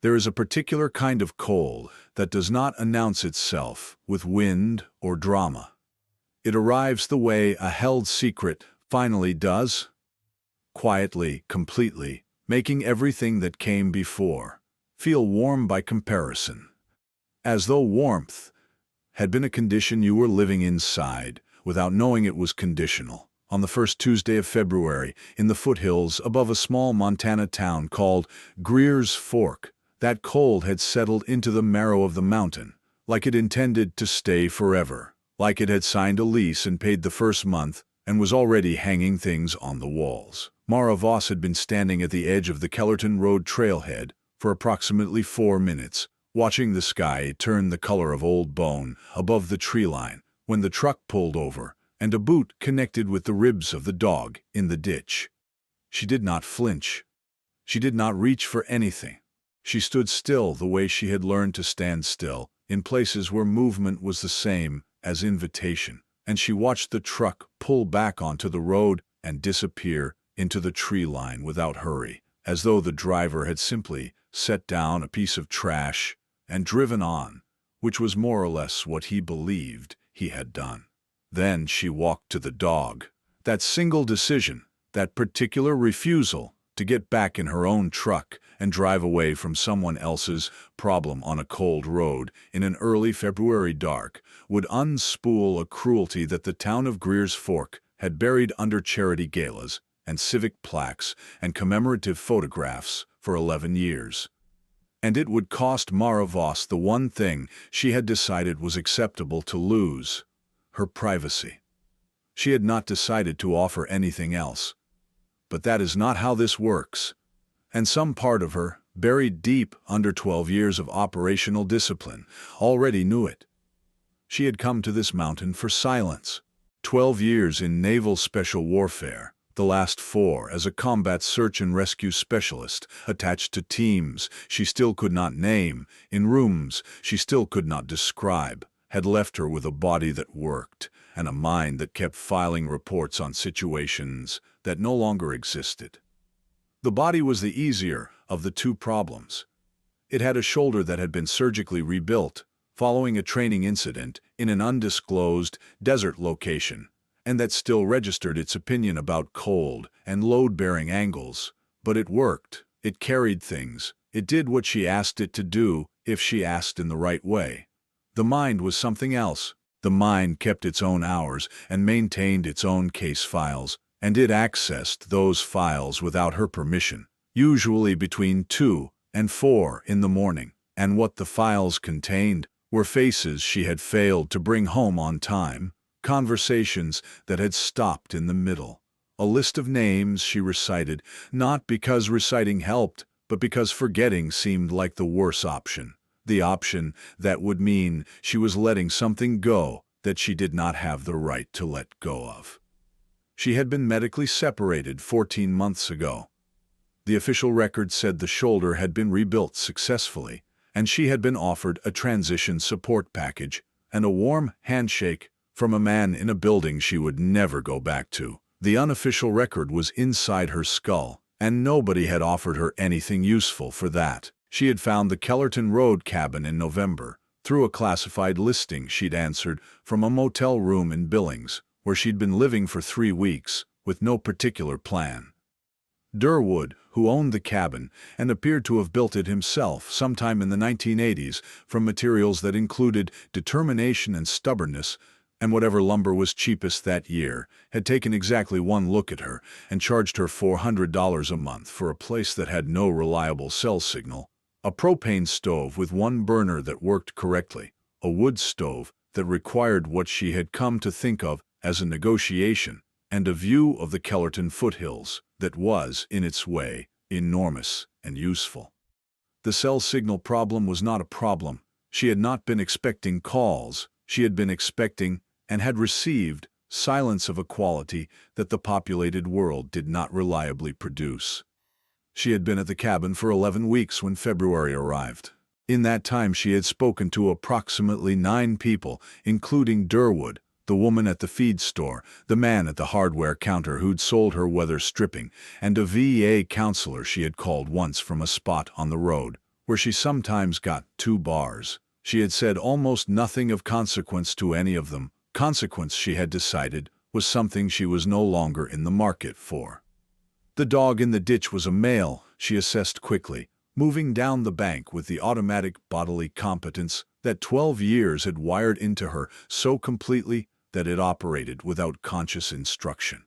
There is a particular kind of cold that does not announce itself with wind or drama. It arrives the way a held secret finally does, quietly, completely, making everything that came before feel warm by comparison, as though warmth had been a condition you were living inside without knowing it was conditional. On the first Tuesday of February, in the foothills above a small Montana town called Greer's Fork, that cold had settled into the marrow of the mountain, like it intended to stay forever, like it had signed a lease and paid the first month and was already hanging things on the walls. Mara Voss had been standing at the edge of the Kellerton Road trailhead for approximately 4 minutes, watching the sky turn the color of old bone above the tree line, when the truck pulled over and a boot connected with the ribs of the dog in the ditch. She did not flinch. She did not reach for anything. She stood still the way she had learned to stand still, in places where movement was the same as invitation, and she watched the truck pull back onto the road and disappear into the tree line without hurry, as though the driver had simply set down a piece of trash and driven on, which was more or less what he believed he had done. Then she walked to the dog. That single decision, that particular refusal to get back in her own truck and drive away from someone else's problem on a cold road in an early February dark, would unspool a cruelty that the town of Greer's Fork had buried under charity galas and civic plaques and commemorative photographs for 11 years. And it would cost Mara Voss the one thing she had decided was acceptable to lose: her privacy. She had not decided to offer anything else. But that is not how this works. And some part of her, buried deep under 12 years of operational discipline, already knew it. She had come to this mountain for silence. 12 years in naval special warfare, the last 4 as a combat search and rescue specialist, attached to teams she still could not name, in rooms she still could not describe, had left her with a body that worked and a mind that kept filing reports on situations that no longer existed. The body was the easier of the two problems. It had a shoulder that had been surgically rebuilt following a training incident in an undisclosed desert location, and that still registered its opinion about cold and load-bearing angles. But it worked. It carried things. It did what she asked it to do if she asked in the right way. The mind was something else. The mind kept its own hours and maintained its own case files, and it accessed those files without her permission, usually between 2 and 4 in the morning. And what the files contained were faces she had failed to bring home on time, conversations that had stopped in the middle, a list of names she recited, not because reciting helped, but because forgetting seemed like the worse option. The option that would mean she was letting something go that she did not have the right to let go of. She had been medically separated 14 months ago. The official record said the shoulder had been rebuilt successfully, and she had been offered a transition support package and a warm handshake from a man in a building she would never go back to. The unofficial record was inside her skull, and nobody had offered her anything useful for that. She had found the Kellerton Road cabin in November through a classified listing she'd answered from a motel room in Billings, where she'd been living for 3 weeks with no particular plan. Durwood, who owned the cabin and appeared to have built it himself sometime in the 1980s from materials that included determination and stubbornness, and whatever lumber was cheapest that year, had taken exactly one look at her and charged her $400 a month for a place that had no reliable cell signal, a propane stove with one burner that worked correctly, a wood stove that required what she had come to think of as a negotiation, and a view of the Kellerton foothills that was, in its way, enormous and useful. The cell signal problem was not a problem. She had not been expecting calls. She had been expecting, and had received, silence of a quality that the populated world did not reliably produce. She had been at the cabin for 11 weeks when February arrived. In that time she had spoken to approximately 9 people, including Durwood, the woman at the feed store, the man at the hardware counter who'd sold her weather stripping, and a VA counselor she had called once from a spot on the road, where she sometimes got 2 bars. She had said almost nothing of consequence to any of them. Consequence, she had decided, was something she was no longer in the market for. The dog in the ditch was a male, she assessed quickly, moving down the bank with the automatic bodily competence that 12 years had wired into her so completely that it operated without conscious instruction.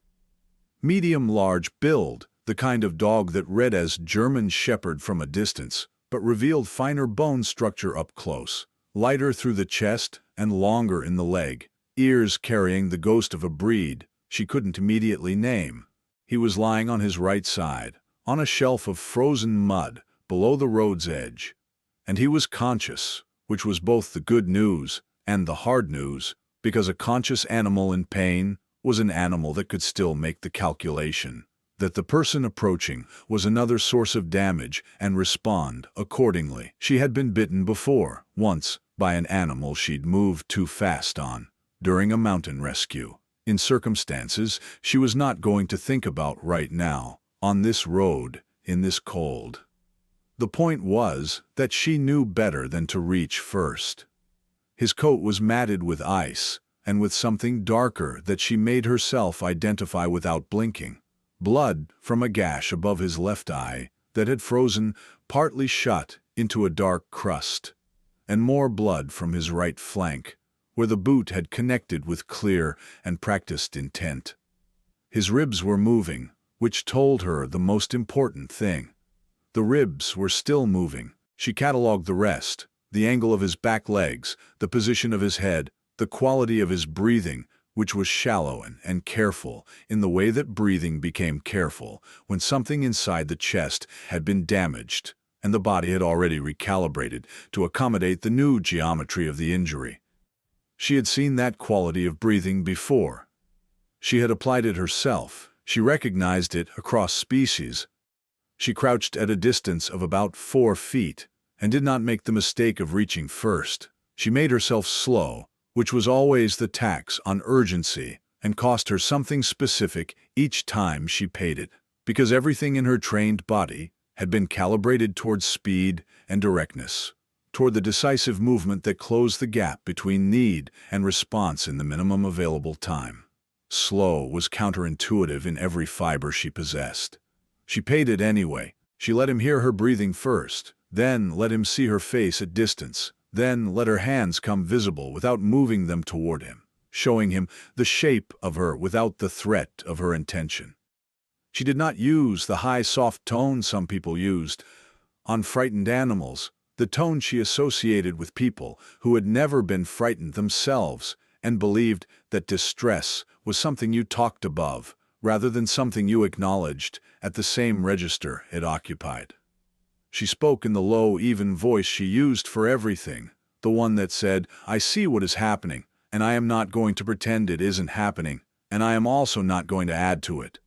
Medium-large build, the kind of dog that read as German Shepherd from a distance, but revealed finer bone structure up close, lighter through the chest and longer in the leg, ears carrying the ghost of a breed she couldn't immediately name. He was lying on his right side, on a shelf of frozen mud, below the road's edge. And he was conscious, which was both the good news and the hard news, because a conscious animal in pain was an animal that could still make the calculation that the person approaching was another source of damage and respond accordingly. She had been bitten before, once, by an animal she'd moved too fast on, during a mountain rescue, in circumstances she was not going to think about right now, on this road, in this cold. The point was that she knew better than to reach first. His coat was matted with ice, and with something darker that she made herself identify without blinking. Blood from a gash above his left eye that had frozen, partly shut, into a dark crust. And more blood from his right flank, where the boot had connected with clear and practiced intent. His ribs were moving, which told her the most important thing. The ribs were still moving. She catalogued the rest: the angle of his back legs, the position of his head, the quality of his breathing, which was shallow and careful, in the way that breathing became careful when something inside the chest had been damaged, and the body had already recalibrated to accommodate the new geometry of the injury. She had seen that quality of breathing before. She had applied it herself. She recognized it across species. She crouched at a distance of about 4 feet, and did not make the mistake of reaching first. She made herself slow, which was always the tax on urgency, and cost her something specific each time she paid it, because everything in her trained body had been calibrated toward speed and directness, toward the decisive movement that closed the gap between need and response in the minimum available time. Slow was counterintuitive in every fiber she possessed. She paid it anyway. She let him hear her breathing first, then let him see her face at distance, then let her hands come visible without moving them toward him, showing him the shape of her without the threat of her intention. She did not use the high, soft tone some people used on frightened animals, the tone she associated with people who had never been frightened themselves and believed that distress was something you talked above, rather than something you acknowledged at the same register it occupied. She spoke in the low, even voice she used for everything, the one that said, "I see what is happening, and I am not going to pretend it isn't happening, and I am also not going to add to it."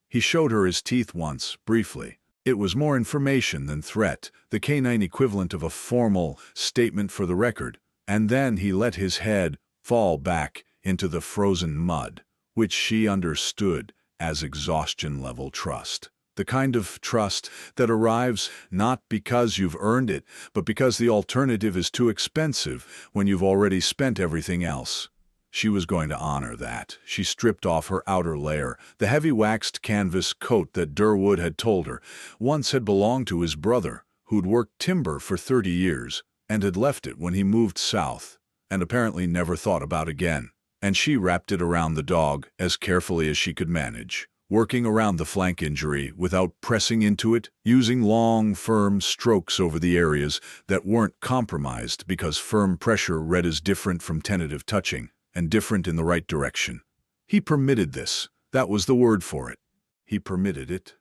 He showed her his teeth once, briefly. It was more information than threat, the canine equivalent of a formal statement for the record, and then he let his head fall back into the frozen mud, which she understood as exhaustion-level trust. The kind of trust that arrives not because you've earned it, but because the alternative is too expensive when you've already spent everything else. She was going to honor that. She stripped off her outer layer, the heavy waxed canvas coat that Durwood had told her once had belonged to his brother, who'd worked timber for 30 years and had left it when he moved south, and apparently never thought about again. And she wrapped it around the dog as carefully as she could manage, working around the flank injury without pressing into it, using long, firm strokes over the areas that weren't compromised because firm pressure read as different from tentative touching, and different in the right direction. He permitted this. That was the word for it. He permitted it,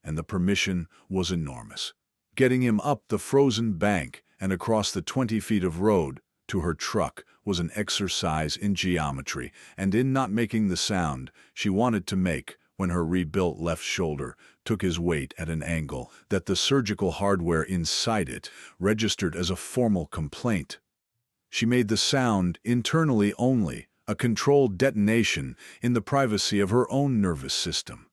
and the permission was enormous. Getting him up the frozen bank and across the 20 feet of road to her truck was an exercise in geometry and in not making the sound she wanted to make when her rebuilt left shoulder took his weight at an angle that the surgical hardware inside it registered as a formal complaint. She made the sound internally only, a controlled detonation in the privacy of her own nervous system.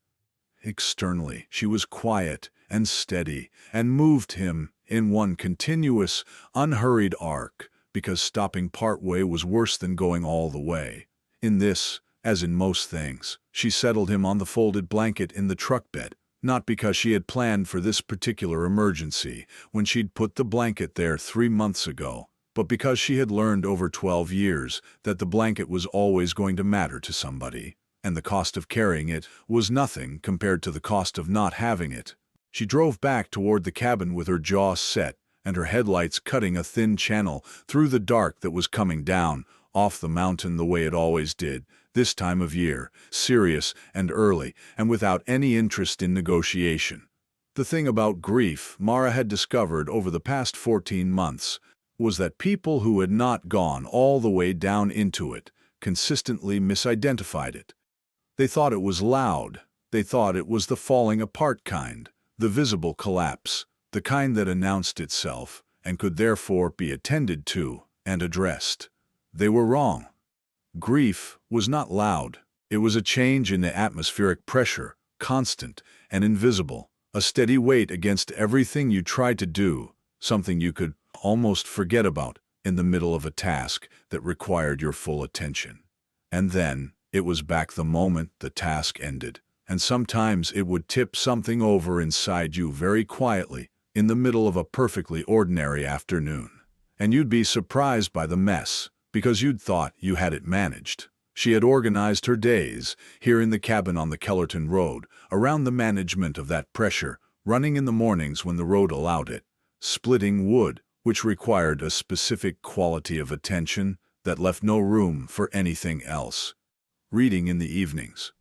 Externally, she was quiet and steady and moved him in one continuous, unhurried arc, because stopping partway was worse than going all the way. In this, as in most things, she settled him on the folded blanket in the truck bed, not because she had planned for this particular emergency when she'd put the blanket there 3 months ago, but because she had learned over 12 years that the blanket was always going to matter to somebody, and the cost of carrying it was nothing compared to the cost of not having it. She drove back toward the cabin with her jaw set and her headlights cutting a thin channel through the dark that was coming down off the mountain the way it always did, this time of year, serious and early, and without any interest in negotiation. The thing about grief Mara had discovered over the past 14 months was that people who had not gone all the way down into it consistently misidentified it. They thought it was loud. They thought it was the falling apart kind, the visible collapse, the kind that announced itself and could therefore be attended to and addressed. They were wrong. Grief was not loud. It was a change in the atmospheric pressure, constant and invisible, a steady weight against everything you tried to do, something you could almost forget about in the middle of a task that required your full attention. And then it was back the moment the task ended, and sometimes it would tip something over inside you very quietly in the middle of a perfectly ordinary afternoon. And you'd be surprised by the mess, because you'd thought you had it managed. She had organized her days, here in the cabin on the Kellerton Road, around the management of that pressure, running in the mornings when the road allowed it, splitting wood, which required a specific quality of attention that left no room for anything else, reading in the evenings,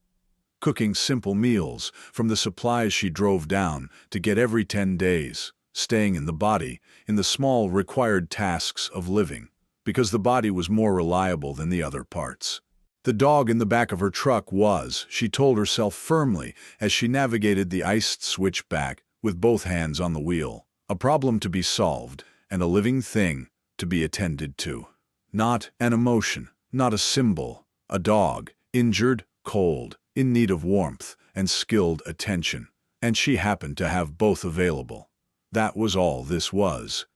cooking simple meals from the supplies she drove down to get every 10 days, staying in the body, in the small required tasks of living, because the body was more reliable than the other parts. The dog in the back of her truck was, she told herself firmly as she navigated the iced switchback with both hands on the wheel, a problem to be solved and a living thing to be attended to. Not an emotion, not a symbol, a dog, injured, cold, in need of warmth and skilled attention, and she happened to have both available. That was all this was.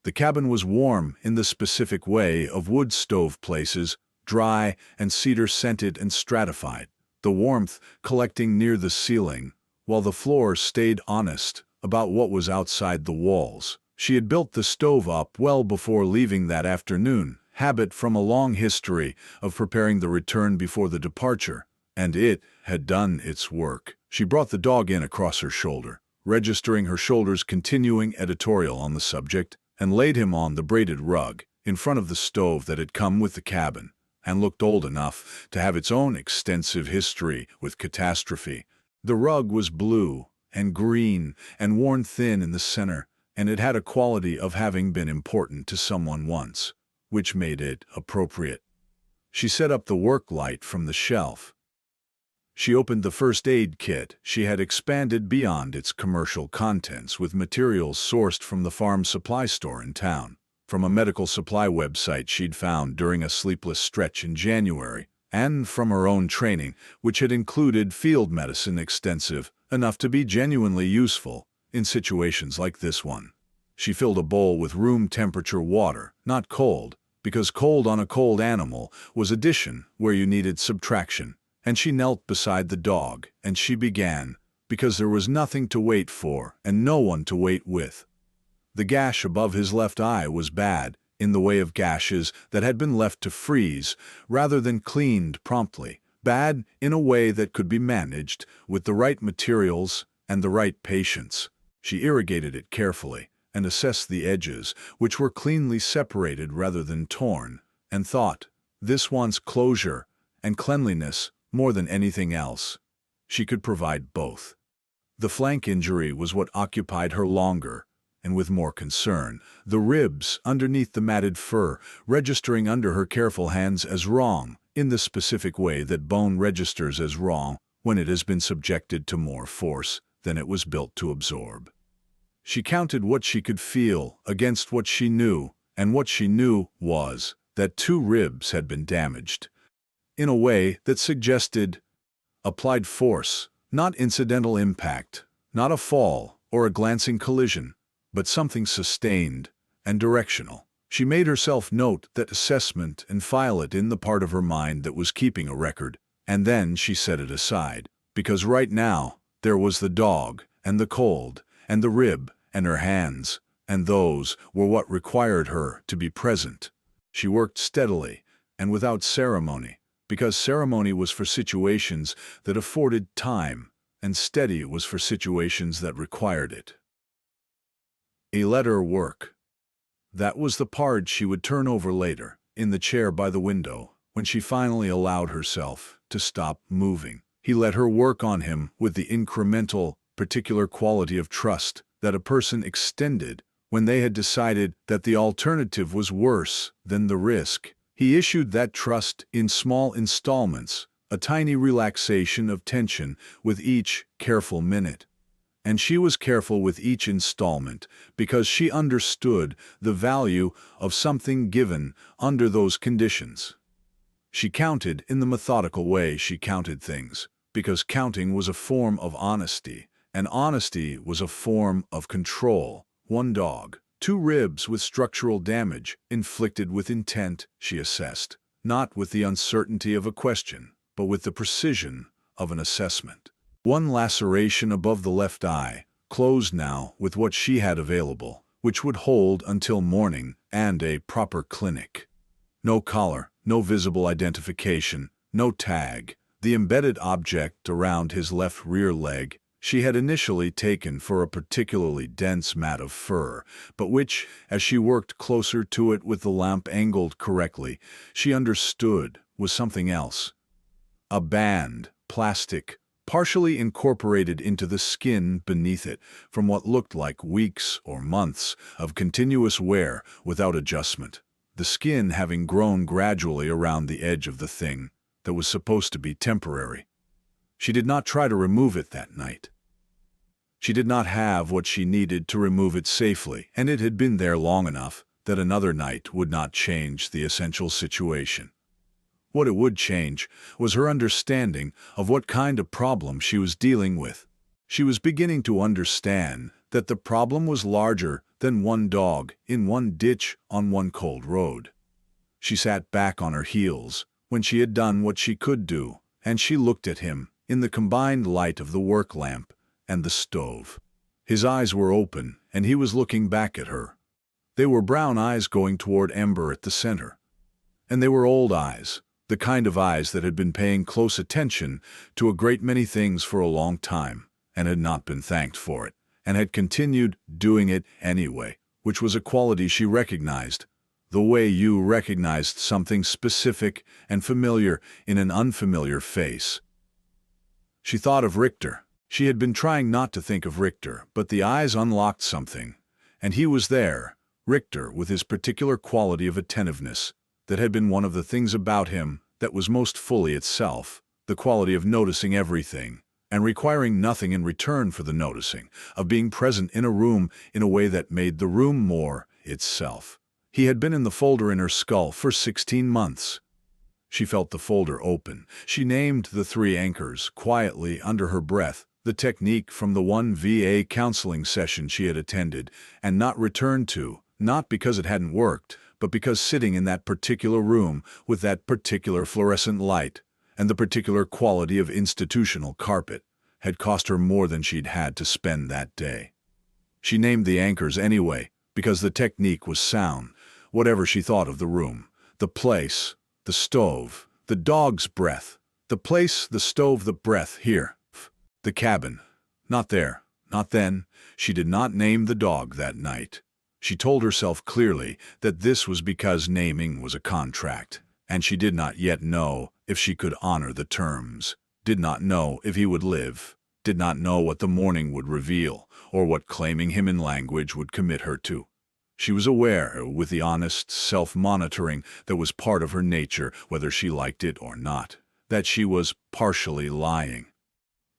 The cabin was warm in the specific way of wood stove places, dry and cedar-scented and stratified, the warmth collecting near the ceiling, while the floor stayed honest about what was outside the walls. She had built the stove up well before leaving that afternoon, habit from a long history of preparing the return before the departure, and it had done its work. She brought the dog in across her shoulder, registering her shoulder's continuing editorial on the subject, and laid him on the braided rug in front of the stove that had come with the cabin, and looked old enough to have its own extensive history with catastrophe. The rug was blue and green and worn thin in the center, and it had a quality of having been important to someone once, which made it appropriate. She set up the work light from the shelf. She opened the first aid kit she had expanded beyond its commercial contents with materials sourced from the farm supply store in town, from a medical supply website she'd found during a sleepless stretch in January, and from her own training, which had included field medicine extensive enough to be genuinely useful in situations like this one. She filled a bowl with room-temperature water, not cold, because cold on a cold animal was addition where you needed subtraction, and she knelt beside the dog, and she began, because there was nothing to wait for and no one to wait with. The gash above his left eye was bad, in the way of gashes that had been left to freeze rather than cleaned promptly, bad in a way that could be managed with the right materials and the right patience. She irrigated it carefully and assessed the edges, which were cleanly separated rather than torn, and thought, this wants closure and cleanliness more than anything else. She could provide both. The flank injury was what occupied her longer, and with more concern, the ribs underneath the matted fur registering under her careful hands as wrong, in the specific way that bone registers as wrong when it has been subjected to more force than it was built to absorb. She counted what she could feel against what she knew, and what she knew was that 2 ribs had been damaged, in a way that suggested applied force, not incidental impact, not a fall or a glancing collision, but something sustained and directional. She made herself note that assessment and file it in the part of her mind that was keeping a record, and then she set it aside, because right now there was the dog, and the cold, and the rib, and her hands, and those were what required her to be present. She worked steadily and without ceremony, because ceremony was for situations that afforded time, and steady was for situations that required it. Let her work. That was the part she would turn over later, in the chair by the window, when she finally allowed herself to stop moving. He let her work on him with the incremental, particular quality of trust that a person extended when they had decided that the alternative was worse than the risk. He issued that trust in small installments, a tiny relaxation of tension with each careful minute. And she was careful with each installment because she understood the value of something given under those conditions. She counted in the methodical way she counted things, because counting was a form of honesty, and honesty was a form of control. 1 dog, 2 ribs with structural damage, inflicted with intent, she assessed, not with the uncertainty of a question, but with the precision of an assessment. 1 laceration above the left eye, closed now with what she had available, which would hold until morning and a proper clinic. No collar, no visible identification, no tag. The embedded object around his left rear leg she had initially taken for a particularly dense mat of fur, but which, as she worked closer to it with the lamp angled correctly, she understood was something else. A band, plastic, partially incorporated into the skin beneath it from what looked like weeks or months of continuous wear without adjustment, the skin having grown gradually around the edge of the thing that was supposed to be temporary. She did not try to remove it that night. She did not have what she needed to remove it safely, and it had been there long enough that another night would not change the essential situation. What it would change was her understanding of what kind of problem she was dealing with. She was beginning to understand that the problem was larger than 1 dog in 1 ditch on 1 cold road. She sat back on her heels when she had done what she could do, and she looked at him in the combined light of the work lamp and the stove. His eyes were open, and he was looking back at her. They were brown eyes going toward Ember at the center. And they were old eyes, the kind of eyes that had been paying close attention to a great many things for a long time, and had not been thanked for it, and had continued doing it anyway, which was a quality she recognized, the way you recognized something specific and familiar in an unfamiliar face. She thought of Richter. She had been trying not to think of Richter, but the eyes unlocked something, and he was there, Richter, with his particular quality of attentiveness, that had been one of the things about him that was most fully itself, the quality of noticing everything, and requiring nothing in return for the noticing, of being present in a room in a way that made the room more itself. He had been in the folder in her skull for 16 months. She felt the folder open. She named the 3 anchors quietly under her breath, the technique from the 1 VA counseling session she had attended and not returned to, not because it hadn't worked, but because sitting in that particular room with that particular fluorescent light and the particular quality of institutional carpet had cost her more than she'd had to spend that day. She named the anchors anyway, because the technique was sound, whatever she thought of the room, the place, the stove, the dog's breath, the place, the stove, the breath, here, the cabin, not there, not then. She did not name the dog that night. She told herself clearly that this was because naming was a contract, and she did not yet know if she could honor the terms, did not know if he would live, did not know what the morning would reveal, or what claiming him in language would commit her to. She was aware, with the honest self-monitoring that was part of her nature, whether she liked it or not, that she was partially lying.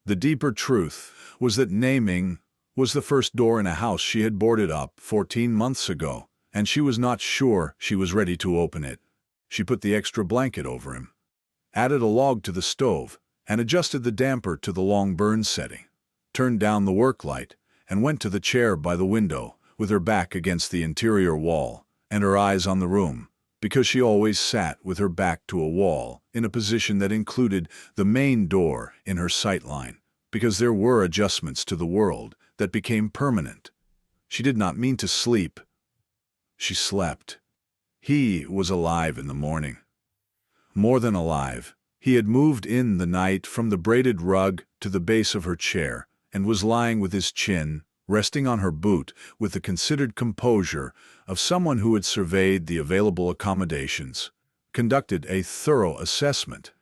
The deeper truth was that naming was the first door in a house she had boarded up 14 months ago, and she was not sure she was ready to open it. She put the extra blanket over him, added a log to the stove, and adjusted the damper to the long burn setting, turned down the work light, and went to the chair by the window, with her back against the interior wall, and her eyes on the room, because she always sat with her back to a wall, in a position that included the main door in her sightline, because there were adjustments to the world that became permanent. She did not mean to sleep. She slept. He was alive in the morning. More than alive. He had moved in the night from the braided rug to the base of her chair, and was lying with his chin resting on her boot with the considered composure of someone who had surveyed the available accommodations, conducted a thorough assessment,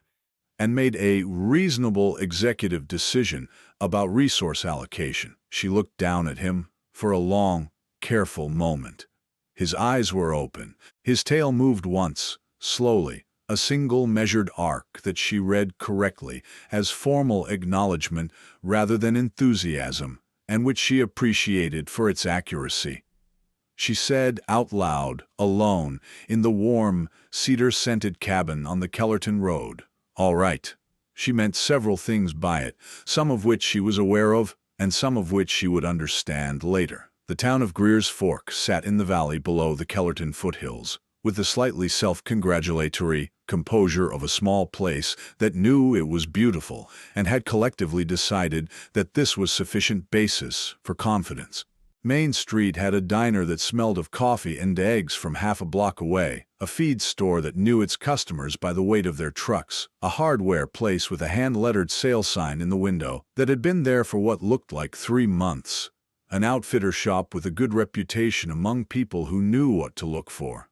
and made a reasonable executive decision about resource allocation. She looked down at him for a long, careful moment. His eyes were open. His tail moved once, slowly, a single measured arc that she read correctly as formal acknowledgement rather than enthusiasm, and which she appreciated for its accuracy. She said out loud, alone, in the warm, cedar-scented cabin on the Kellerton Road, "All right." She meant several things by it, some of which she was aware of, and some of which she would understand later. The town of Greer's Fork sat in the valley below the Kellerton foothills, with the slightly self-congratulatory composure of a small place that knew it was beautiful and had collectively decided that this was sufficient basis for confidence. Main Street had a diner that smelled of coffee and eggs from half a block away, a feed store that knew its customers by the weight of their trucks, a hardware place with a hand-lettered sale sign in the window that had been there for what looked like 3 months, an outfitter shop with a good reputation among people who knew what to look for.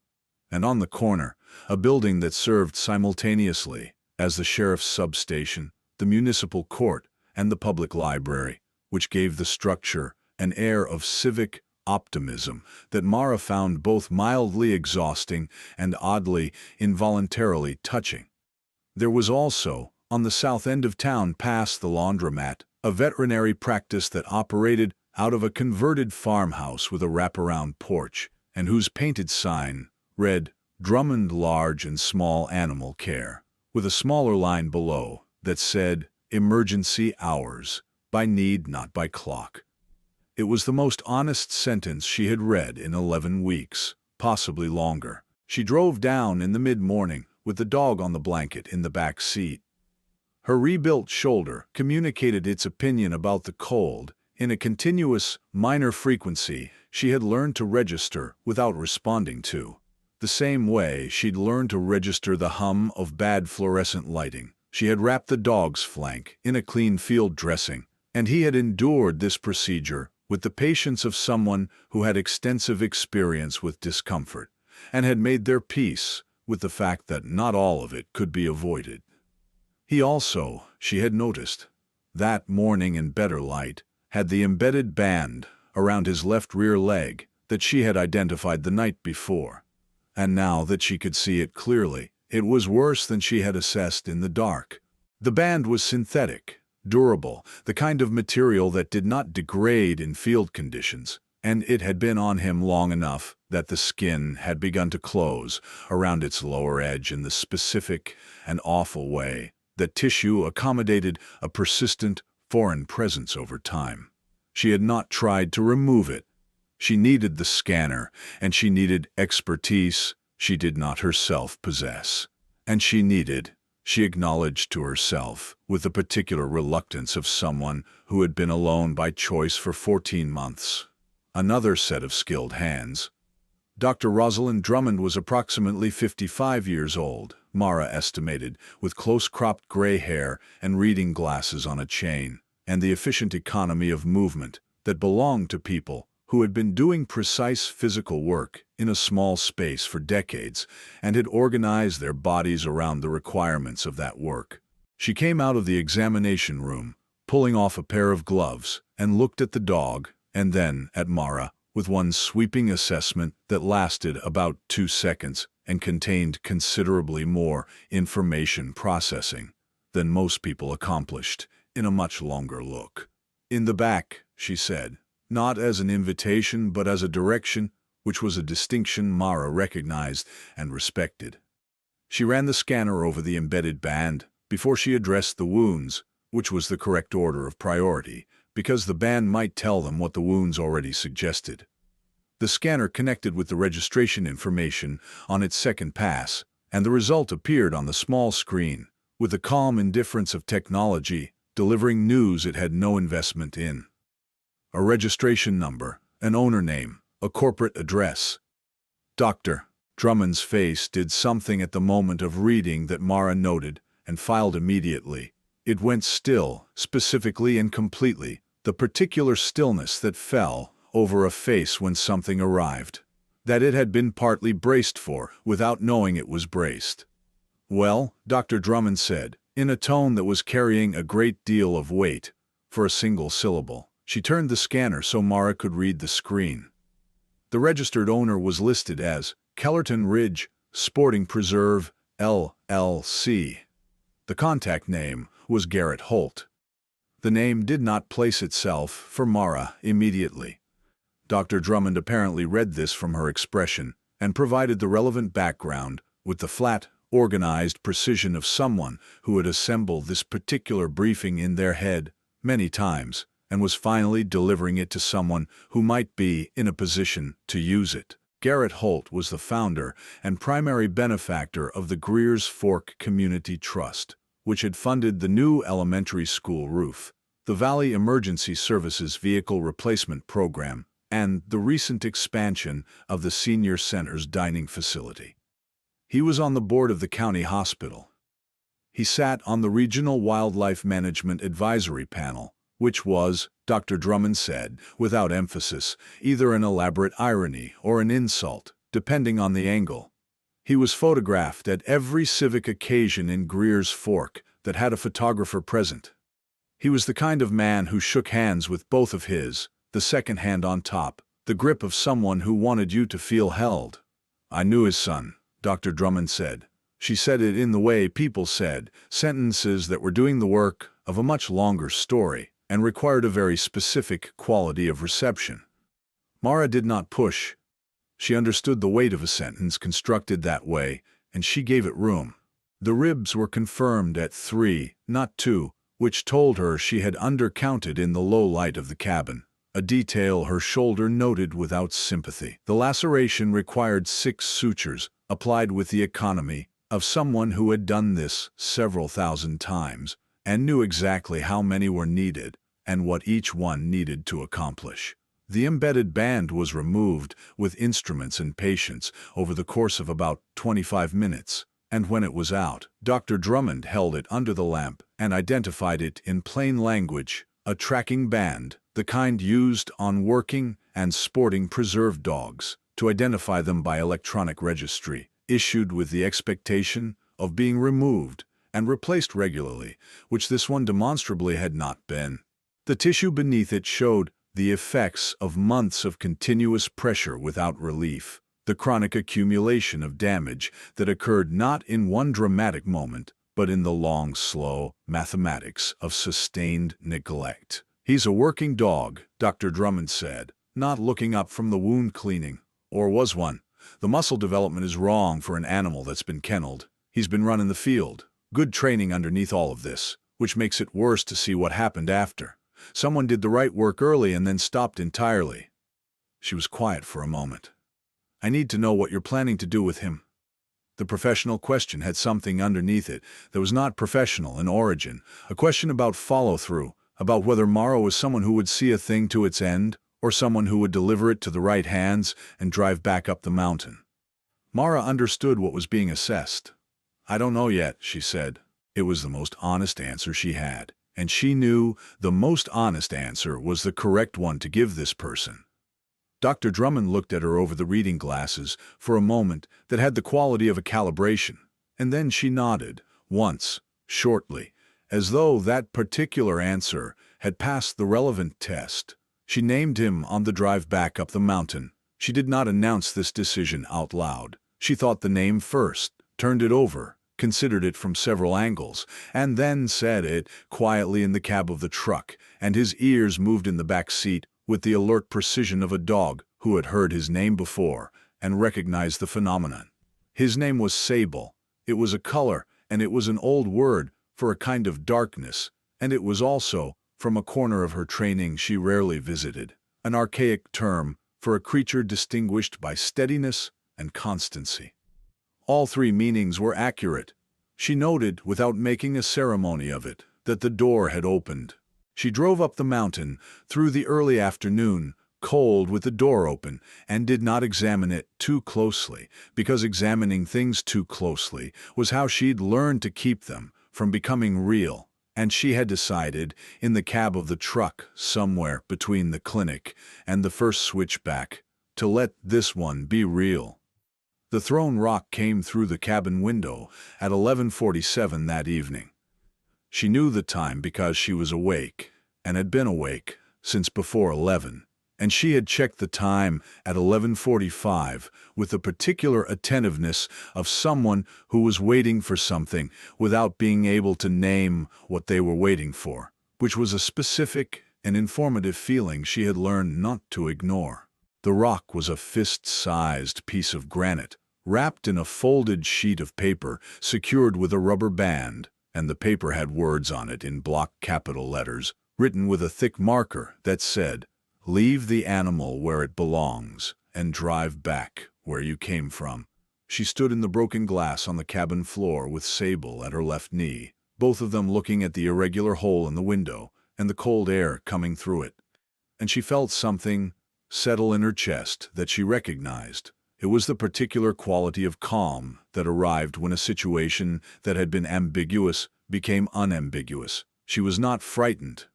And on the corner, a building that served simultaneously as the sheriff's substation, the municipal court, and the public library, which gave the structure an air of civic optimism that Mara found both mildly exhausting and oddly, involuntarily touching. There was also, on the south end of town past the laundromat, a veterinary practice that operated out of a converted farmhouse with a wraparound porch, and whose painted sign read Drummond Large and Small Animal Care, with a smaller line below that said Emergency Hours, by need not by clock. It was the most honest sentence she had read in 11 weeks, possibly longer. She drove down in the mid-morning with the dog on the blanket in the back seat. Her rebuilt shoulder communicated its opinion about the cold in a continuous, minor frequency she had learned to register without responding to. The same way she'd learned to register the hum of bad fluorescent lighting. She had wrapped the dog's flank in a clean field dressing, and he had endured this procedure with the patience of someone who had extensive experience with discomfort, and had made their peace with the fact that not all of it could be avoided. He also, she had noticed, that morning in better light, had the embedded band around his left rear leg that she had identified the night before. And now that she could see it clearly, it was worse than she had assessed in the dark. The band was synthetic, durable, the kind of material that did not degrade in field conditions, and it had been on him long enough that the skin had begun to close around its lower edge in the specific and awful way that tissue accommodated a persistent, foreign presence over time. She had not tried to remove it. She needed the scanner, and she needed expertise she did not herself possess. And she acknowledged to herself, with the particular reluctance of someone who had been alone by choice for 14 months, another set of skilled hands. Dr. Rosalind Drummond was approximately 55 years old, Mara estimated, with close-cropped gray hair and reading glasses on a chain, and the efficient economy of movement that belonged to people who had been doing precise physical work in a small space for decades and had organized their bodies around the requirements of that work. She came out of the examination room, pulling off a pair of gloves, and looked at the dog, and then at Mara, with one sweeping assessment that lasted about 2 seconds and contained considerably more information processing than most people accomplished in a much longer look. "In the back," she said, not as an invitation but as a direction, which was a distinction Mara recognized and respected. She ran the scanner over the embedded band before she addressed the wounds, which was the correct order of priority, because the band might tell them what the wounds already suggested. The scanner connected with the registration information on its second pass, and the result appeared on the small screen, with the calm indifference of technology delivering news it had no investment in. A registration number, an owner name, a corporate address. Dr. Drummond's face did something at the moment of reading that Mara noted and filed immediately. It went still, specifically and completely, the particular stillness that fell over a face when something arrived, that it had been partly braced for without knowing it was braced. "Well," Dr. Drummond said, in a tone that was carrying a great deal of weight for a single syllable. She turned the scanner so Mara could read the screen. The registered owner was listed as Kellerton Ridge Sporting Preserve, LLC. The contact name was Garrett Holt. The name did not place itself for Mara immediately. Dr. Drummond apparently read this from her expression and provided the relevant background with the flat, organized precision of someone who had assembled this particular briefing in their head many times and was finally delivering it to someone who might be in a position to use it. Garrett Holt was the founder and primary benefactor of the Greers Fork Community Trust, which had funded the new elementary school roof, the Valley Emergency Services Vehicle Replacement Program, and the recent expansion of the Senior Center's dining facility. He was on the board of the county hospital. He sat on the Regional Wildlife Management Advisory Panel, which was, Dr. Drummond said, without emphasis, either an elaborate irony or an insult, depending on the angle. He was photographed at every civic occasion in Greers Fork that had a photographer present. He was the kind of man who shook hands with both of his, the second hand on top, the grip of someone who wanted you to feel held. "I knew his son," Dr. Drummond said. She said it in the way people said sentences that were doing the work of a much longer story and required a very specific quality of reception. Mara did not push. She understood the weight of a sentence constructed that way, and she gave it room. The ribs were confirmed at 3, not 2, which told her she had undercounted in the low light of the cabin, a detail her shoulder noted without sympathy. The laceration required 6 sutures, applied with the economy of someone who had done this several thousand times and knew exactly how many were needed and what each one needed to accomplish. The embedded band was removed with instruments and patience over the course of about 25 minutes, and when it was out, Dr. Drummond held it under the lamp and identified it in plain language, a tracking band, the kind used on working and sporting preserve dogs, to identify them by electronic registry, issued with the expectation of being removed and replaced regularly, which this one demonstrably had not been. The tissue beneath it showed the effects of months of continuous pressure without relief, the chronic accumulation of damage that occurred not in one dramatic moment, but in the long, slow mathematics of sustained neglect. "He's a working dog," Dr. Drummond said, not looking up from the wound cleaning. "Or was one. The muscle development is wrong for an animal that's been kenneled. He's been run in the field. Good training underneath all of this, which makes it worse to see what happened after. Someone did the right work early and then stopped entirely." She was quiet for a moment. "I need to know what you're planning to do with him." The professional question had something underneath it that was not professional in origin, a question about follow-through, about whether Mara was someone who would see a thing to its end, or someone who would deliver it to the right hands and drive back up the mountain. Mara understood what was being assessed. "I don't know yet," she said. It was the most honest answer she had, and she knew the most honest answer was the correct one to give this person. Dr. Drummond looked at her over the reading glasses for a moment that had the quality of a calibration, and then she nodded, once, shortly, as though that particular answer had passed the relevant test. She named him on the drive back up the mountain. She did not announce this decision out loud. She thought the name first, turned it over, considered it from several angles, and then said it quietly in the cab of the truck, and his ears moved in the back seat with the alert precision of a dog who had heard his name before and recognized the phenomenon. His name was Sable. It was a color, and it was an old word for a kind of darkness, and it was also, from a corner of her training she rarely visited, an archaic term for a creature distinguished by steadiness and constancy. All three meanings were accurate. She noted, without making a ceremony of it, that the door had opened. She drove up the mountain, through the early afternoon, cold with the door open, and did not examine it too closely, because examining things too closely was how she'd learned to keep them from becoming real. And she had decided, in the cab of the truck, somewhere between the clinic and the first switchback, to let this one be real. The thrown rock came through the cabin window at 11:47 that evening. She knew the time because she was awake, and had been awake since before 11, and she had checked the time at 11:45 with the particular attentiveness of someone who was waiting for something without being able to name what they were waiting for, which was a specific and informative feeling she had learned not to ignore. The rock was a fist-sized piece of granite, wrapped in a folded sheet of paper secured with a rubber band, and the paper had words on it in block capital letters, written with a thick marker that said, "Leave the animal where it belongs and drive back where you came from." She stood in the broken glass on the cabin floor with Sable at her left knee, both of them looking at the irregular hole in the window and the cold air coming through it. And she felt something settle in her chest that she recognized. It was the particular quality of calm that arrived when a situation that had been ambiguous became unambiguous. She was not frightened.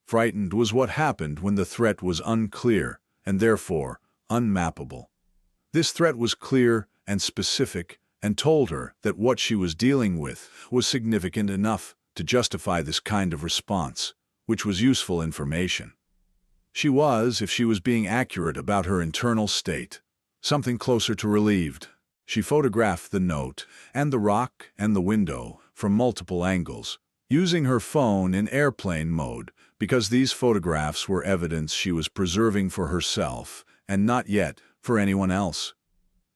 Frightened was what happened when the threat was unclear and therefore unmappable. This threat was clear and specific and told her that what she was dealing with was significant enough to justify this kind of response, which was useful information. She was, if she was being accurate about her internal state, something closer to relieved. She photographed the note and the rock and the window from multiple angles, using her phone in airplane mode, because these photographs were evidence she was preserving for herself and not yet for anyone else.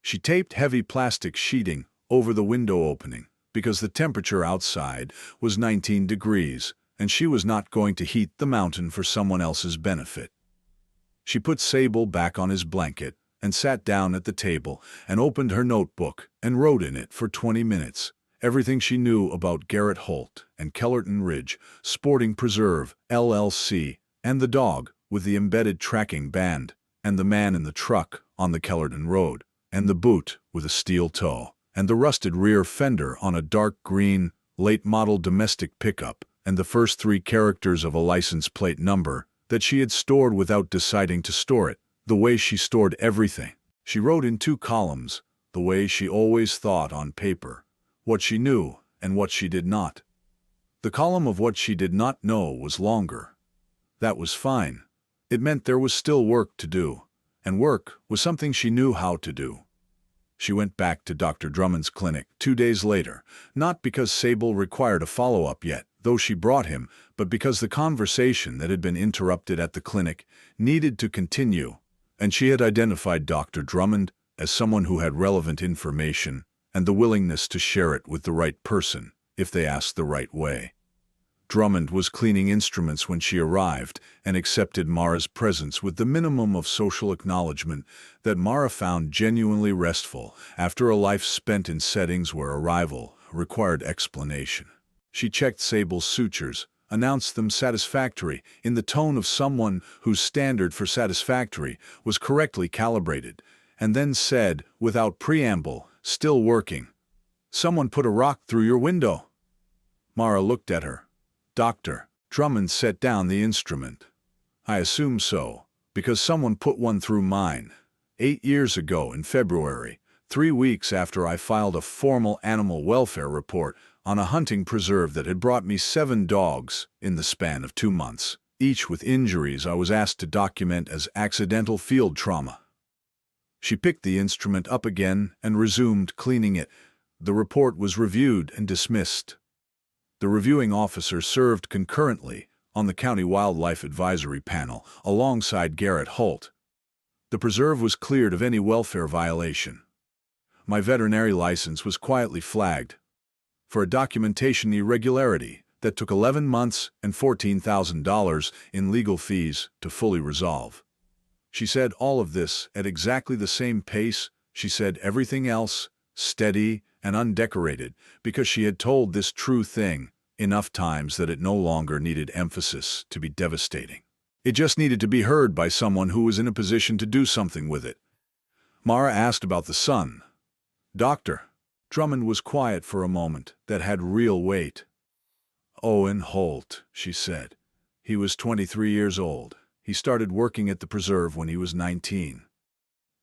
She taped heavy plastic sheeting over the window opening because the temperature outside was 19 degrees and she was not going to heat the mountain for someone else's benefit. She put Sable back on his blanket and sat down at the table and opened her notebook and wrote in it for 20 minutes everything she knew about Garrett Holt and Kellerton Ridge Sporting Preserve, LLC, and the dog with the embedded tracking band, and the man in the truck on the Kellerton Road, and the boot with a steel toe, and the rusted rear fender on a dark green, late-model domestic pickup, and the first 3 characters of a license plate number that she had stored without deciding to store it, the way she stored everything. She wrote in 2 columns, the way she always thought on paper, what she knew and what she did not. The column of what she did not know was longer. That was fine. It meant there was still work to do, and work was something she knew how to do. She went back to Dr. Drummond's clinic 2 days later, not because Sable required a follow-up yet, though she brought him, but because the conversation that had been interrupted at the clinic needed to continue, and she had identified Dr. Drummond as someone who had relevant information and the willingness to share it with the right person if they asked the right way. Drummond was cleaning instruments when she arrived and accepted Mara's presence with the minimum of social acknowledgement that Mara found genuinely restful after a life spent in settings where arrival required explanation. She checked Sable's sutures, announced them satisfactory in the tone of someone whose standard for satisfactory was correctly calibrated, and then said, without preamble, still working, "Someone put a rock through your window." Mara looked at her. "Doctor." Drummond set down the instrument. "I assume so, because someone put one through mine. 8 years ago in February, 3 weeks after I filed a formal animal welfare report on a hunting preserve that had brought me 7 dogs in the span of 2 months, each with injuries I was asked to document as accidental field trauma." She picked the instrument up again and resumed cleaning it. The report was reviewed and dismissed. The reviewing officer served concurrently on the County Wildlife Advisory Panel alongside Garrett Holt. The preserve was cleared of any welfare violation. My veterinary license was quietly flagged for a documentation irregularity that took 11 months and $14,000 in legal fees to fully resolve. She said all of this at exactly the same pace. She said everything else, steady and undecorated, because she had told this true thing enough times that it no longer needed emphasis to be devastating. It just needed to be heard by someone who was in a position to do something with it. Mara asked about the son. Doctor. Drummond was quiet for a moment. That had real weight. Owen Holt, she said. He was 23 years old. He started working at the preserve when he was 19.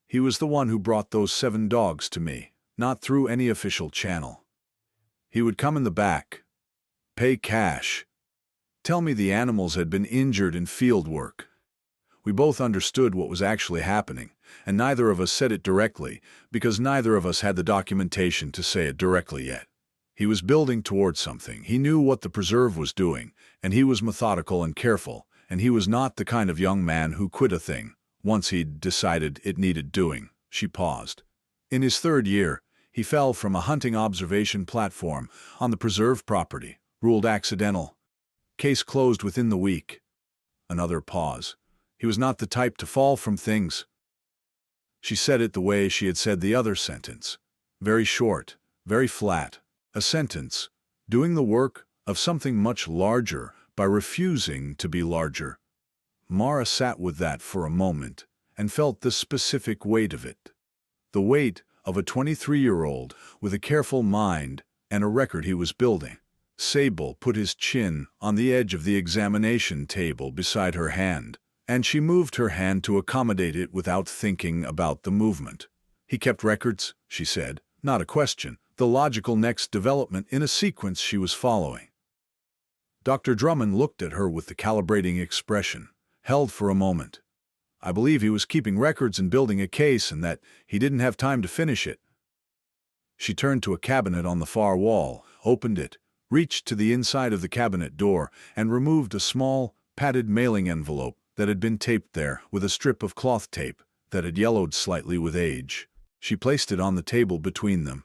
He was the one who brought those 7 dogs to me, not through any official channel. He would come in the back, pay cash, tell me the animals had been injured in field work. We both understood what was actually happening, and neither of us said it directly, because neither of us had the documentation to say it directly yet. He was building towards something. He knew what the preserve was doing, and he was methodical and careful, and he was not the kind of young man who quit a thing once he'd decided it needed doing. She paused. In his 3rd year, he fell from a hunting observation platform on the preserve property, ruled accidental. Case closed within the week. Another pause. He was not the type to fall from things. She said it the way she had said the other sentence. Very short, very flat. A sentence, doing the work of something much larger by refusing to be larger. Mara sat with that for a moment and felt the specific weight of it. The weight of a 23-year-old with a careful mind and a record he was building. Sable put his chin on the edge of the examination table beside her hand, and she moved her hand to accommodate it without thinking about the movement. He kept records, she said, not a question, the logical next development in a sequence she was following. Dr. Drummond looked at her with the calibrating expression, held for a moment. I believe he was keeping records and building a case and that he didn't have time to finish it. She turned to a cabinet on the far wall, opened it, reached to the inside of the cabinet door, and removed a small, padded mailing envelope that had been taped there with a strip of cloth tape that had yellowed slightly with age. She placed it on the table between them.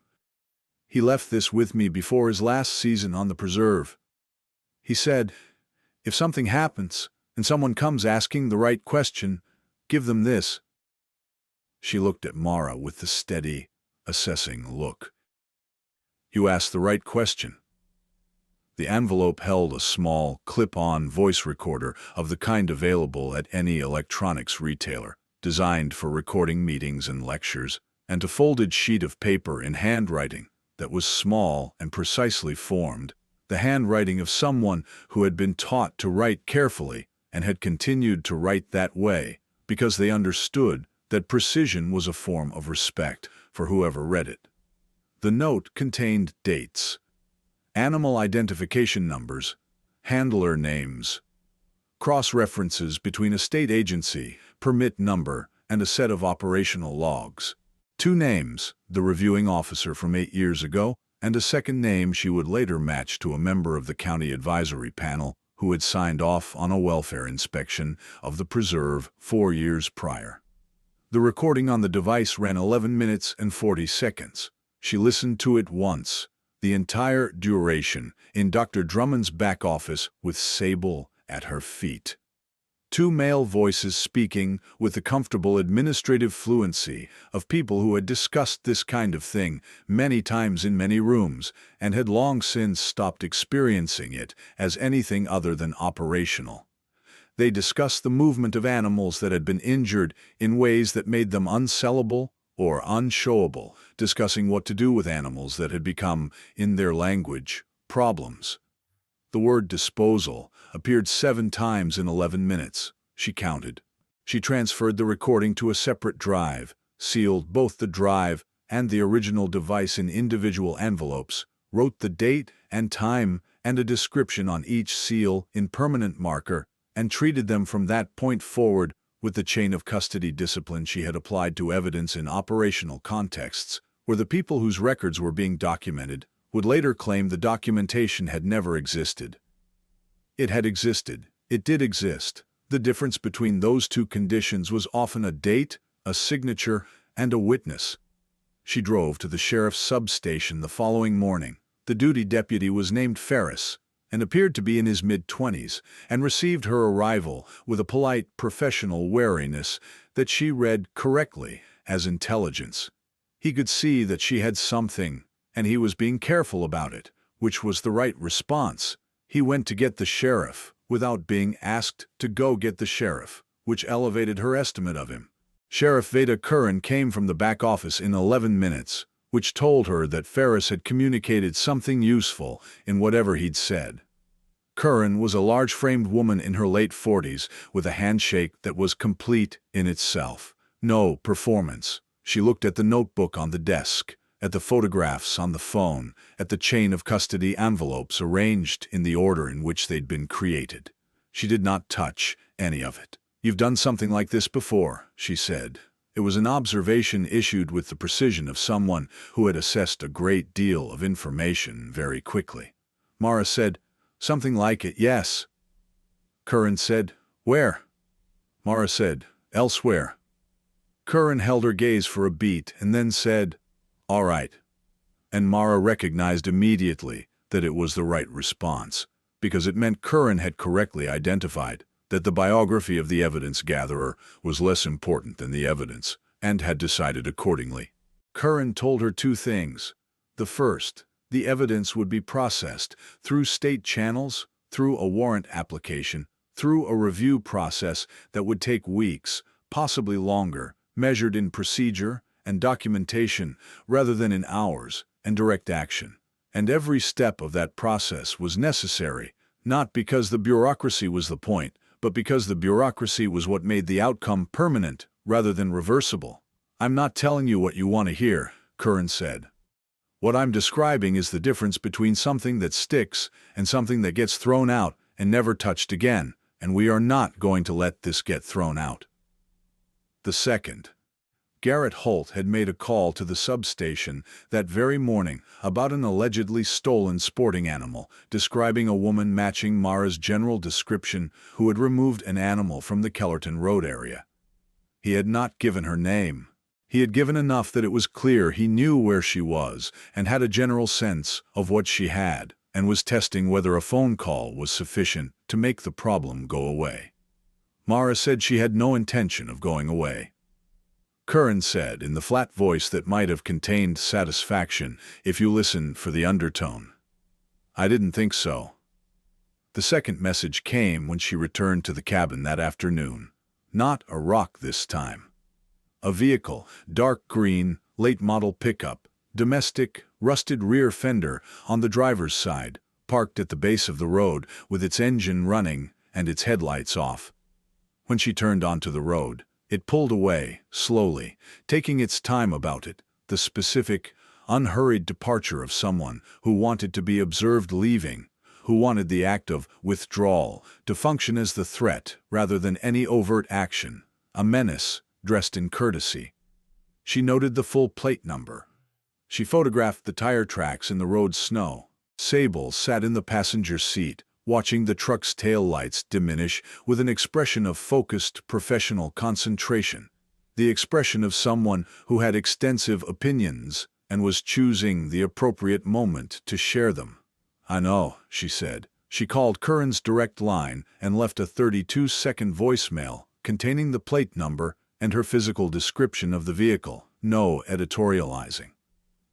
He left this with me before his last season on the preserve. He said, if something happens and someone comes asking the right question, give them this. She looked at Mara with the steady, assessing look. You asked the right question. The envelope held a small, clip-on voice recorder of the kind available at any electronics retailer, designed for recording meetings and lectures, and a folded sheet of paper in handwriting that was small and precisely formed, the handwriting of someone who had been taught to write carefully and had continued to write that way because they understood that precision was a form of respect for whoever read it. The note contained dates, animal identification numbers, handler names, cross-references between a state agency, permit number, and a set of operational logs. 2 names, the reviewing officer from 8 years ago, and a second name she would later match to a member of the county advisory panel who had signed off on a welfare inspection of the preserve 4 years prior. The recording on the device ran 11 minutes and 40 seconds. She listened to it once, the entire duration, in Dr. Drummond's back office with Sable at her feet. 2 male voices speaking with the comfortable administrative fluency of people who had discussed this kind of thing many times in many rooms and had long since stopped experiencing it as anything other than operational. They discussed the movement of animals that had been injured in ways that made them unsellable or unshowable, discussing what to do with animals that had become, in their language, problems. The word disposal appeared 7 times in 11 minutes, she counted. She transferred the recording to a separate drive, sealed both the drive and the original device in individual envelopes, wrote the date and time and a description on each seal in permanent marker, and treated them from that point forward with the chain of custody discipline she had applied to evidence in operational contexts, where the people whose records were being documented would later claim the documentation had never existed. It had existed. It did exist. The difference between those 2 conditions was often a date, a signature, and a witness. She drove to the sheriff's substation the following morning. The duty deputy was named Ferris, and appeared to be in his mid-20s, and received her arrival with a polite, professional wariness that she read correctly as intelligence. He could see that she had something, and he was being careful about it, which was the right response. He went to get the sheriff without being asked to go get the sheriff, which elevated her estimate of him. Sheriff Veda Curran came from the back office in 11 minutes, which told her that Ferris had communicated something useful in whatever he'd said. Curran was a large-framed woman in her late 40s with a handshake that was complete in itself. No performance. She looked at the notebook on the desk, at the photographs on the phone, at the chain of custody envelopes arranged in the order in which they'd been created. She did not touch any of it. "You've done something like this before," she said. It was an observation issued with the precision of someone who had assessed a great deal of information very quickly. Mara said, "Something like it, yes." Curran said, "Where?" Mara said, "Elsewhere." Curran held her gaze for a beat and then said, "All right." And Mara recognized immediately that it was the right response, because it meant Curran had correctly identified that the biography of the evidence-gatherer was less important than the evidence, and had decided accordingly. Curran told her two things. The first, the evidence would be processed through state channels, through a warrant application, through a review process that would take weeks, possibly longer, measured in procedure and documentation rather than in hours and direct action. And every step of that process was necessary, not because the bureaucracy was the point, but because the bureaucracy was what made the outcome permanent rather than reversible. "I'm not telling you what you want to hear," Curran said. "What I'm describing is the difference between something that sticks and something that gets thrown out and never touched again, and we are not going to let this get thrown out." The second. Garrett Holt had made a call to the substation that very morning about an allegedly stolen sporting animal, describing a woman matching Mara's general description who had removed an animal from the Kellerton Road area. He had not given her name. He had given enough that it was clear he knew where she was and had a general sense of what she had, and was testing whether a phone call was sufficient to make the problem go away. Mara said she had no intention of going away. Curran said in the flat voice that might have contained satisfaction if you listened for the undertone, "I didn't think so." The second message came when she returned to the cabin that afternoon. Not a rock this time. A vehicle, dark green, late-model pickup, domestic, rusted rear fender on the driver's side, parked at the base of the road with its engine running and its headlights off. When she turned onto the road, it pulled away, slowly, taking its time about it, the specific, unhurried departure of someone who wanted to be observed leaving, who wanted the act of withdrawal to function as the threat rather than any overt action, a menace dressed in courtesy. She noted the full plate number. She photographed the tire tracks in the road snow. Sable sat in the passenger seat, watching the truck's taillights diminish with an expression of focused professional concentration, the expression of someone who had extensive opinions and was choosing the appropriate moment to share them. "I know," she said. She called Curran's direct line and left a 32-second voicemail containing the plate number and her physical description of the vehicle, no editorializing.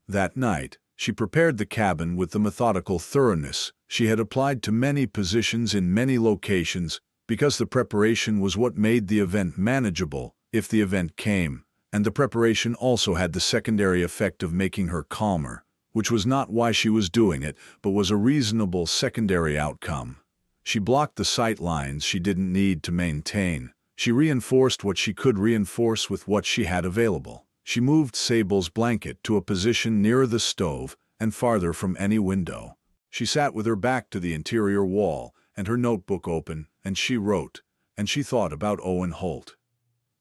That night, she prepared the cabin with the methodical thoroughness she had applied to many positions in many locations, because the preparation was what made the event manageable if the event came, and the preparation also had the secondary effect of making her calmer, which was not why she was doing it, but was a reasonable secondary outcome. She blocked the sight lines she didn't need to maintain. She reinforced what she could reinforce with what she had available. She moved Sable's blanket to a position nearer the stove and farther from any window. She sat with her back to the interior wall and her notebook open, and she wrote, and she thought about Owen Holt.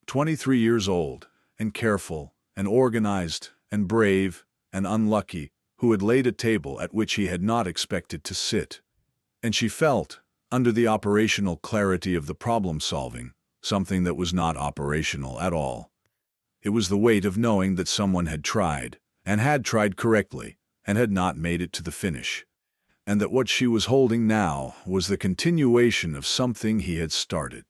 23 years old, and careful, and organized, and brave, and unlucky, who had laid a table at which he had not expected to sit. And she felt, under the operational clarity of the problem-solving, something that was not operational at all. It was the weight of knowing that someone had tried, and had tried correctly, and had not made it to the finish. and that what she was holding now was the continuation of something he had started.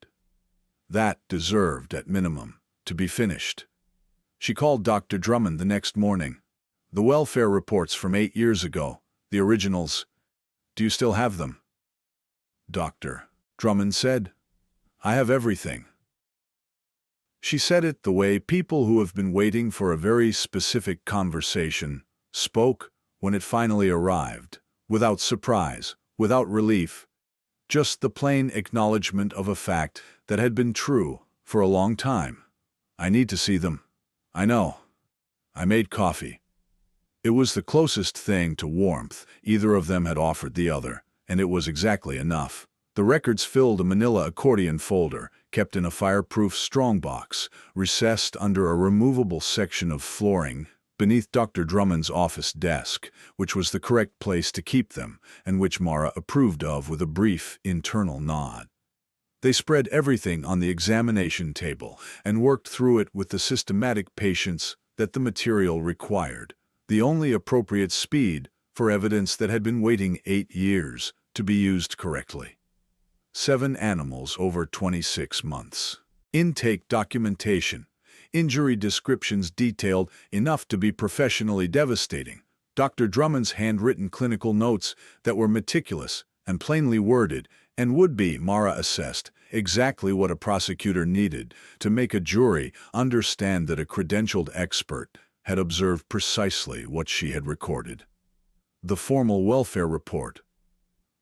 That deserved, at minimum, to be finished. She called Dr. Drummond the next morning. "The welfare reports from 8 years ago, the originals. Do you still have them?" "Doctor," Drummond said, "I have everything." She said it the way people who have been waiting for a very specific conversation spoke when it finally arrived, without surprise, without relief, just the plain acknowledgement of a fact that had been true for a long time. "I need to see them. I know. I made coffee." It was the closest thing to warmth either of them had offered the other, and it was exactly enough. The records filled a manila accordion folder, kept in a fireproof strongbox, recessed under a removable section of flooring, beneath Dr. Drummond's office desk, which was the correct place to keep them, and which Mara approved of with a brief internal nod. They spread everything on the examination table and worked through it with the systematic patience that the material required, the only appropriate speed for evidence that had been waiting 8 years to be used correctly. 7 animals over 26 months. Intake documentation. Injury descriptions detailed enough to be professionally devastating. Dr. Drummond's handwritten clinical notes that were meticulous and plainly worded and would be, Mara assessed, exactly what a prosecutor needed to make a jury understand that a credentialed expert had observed precisely what she had recorded. The formal welfare report.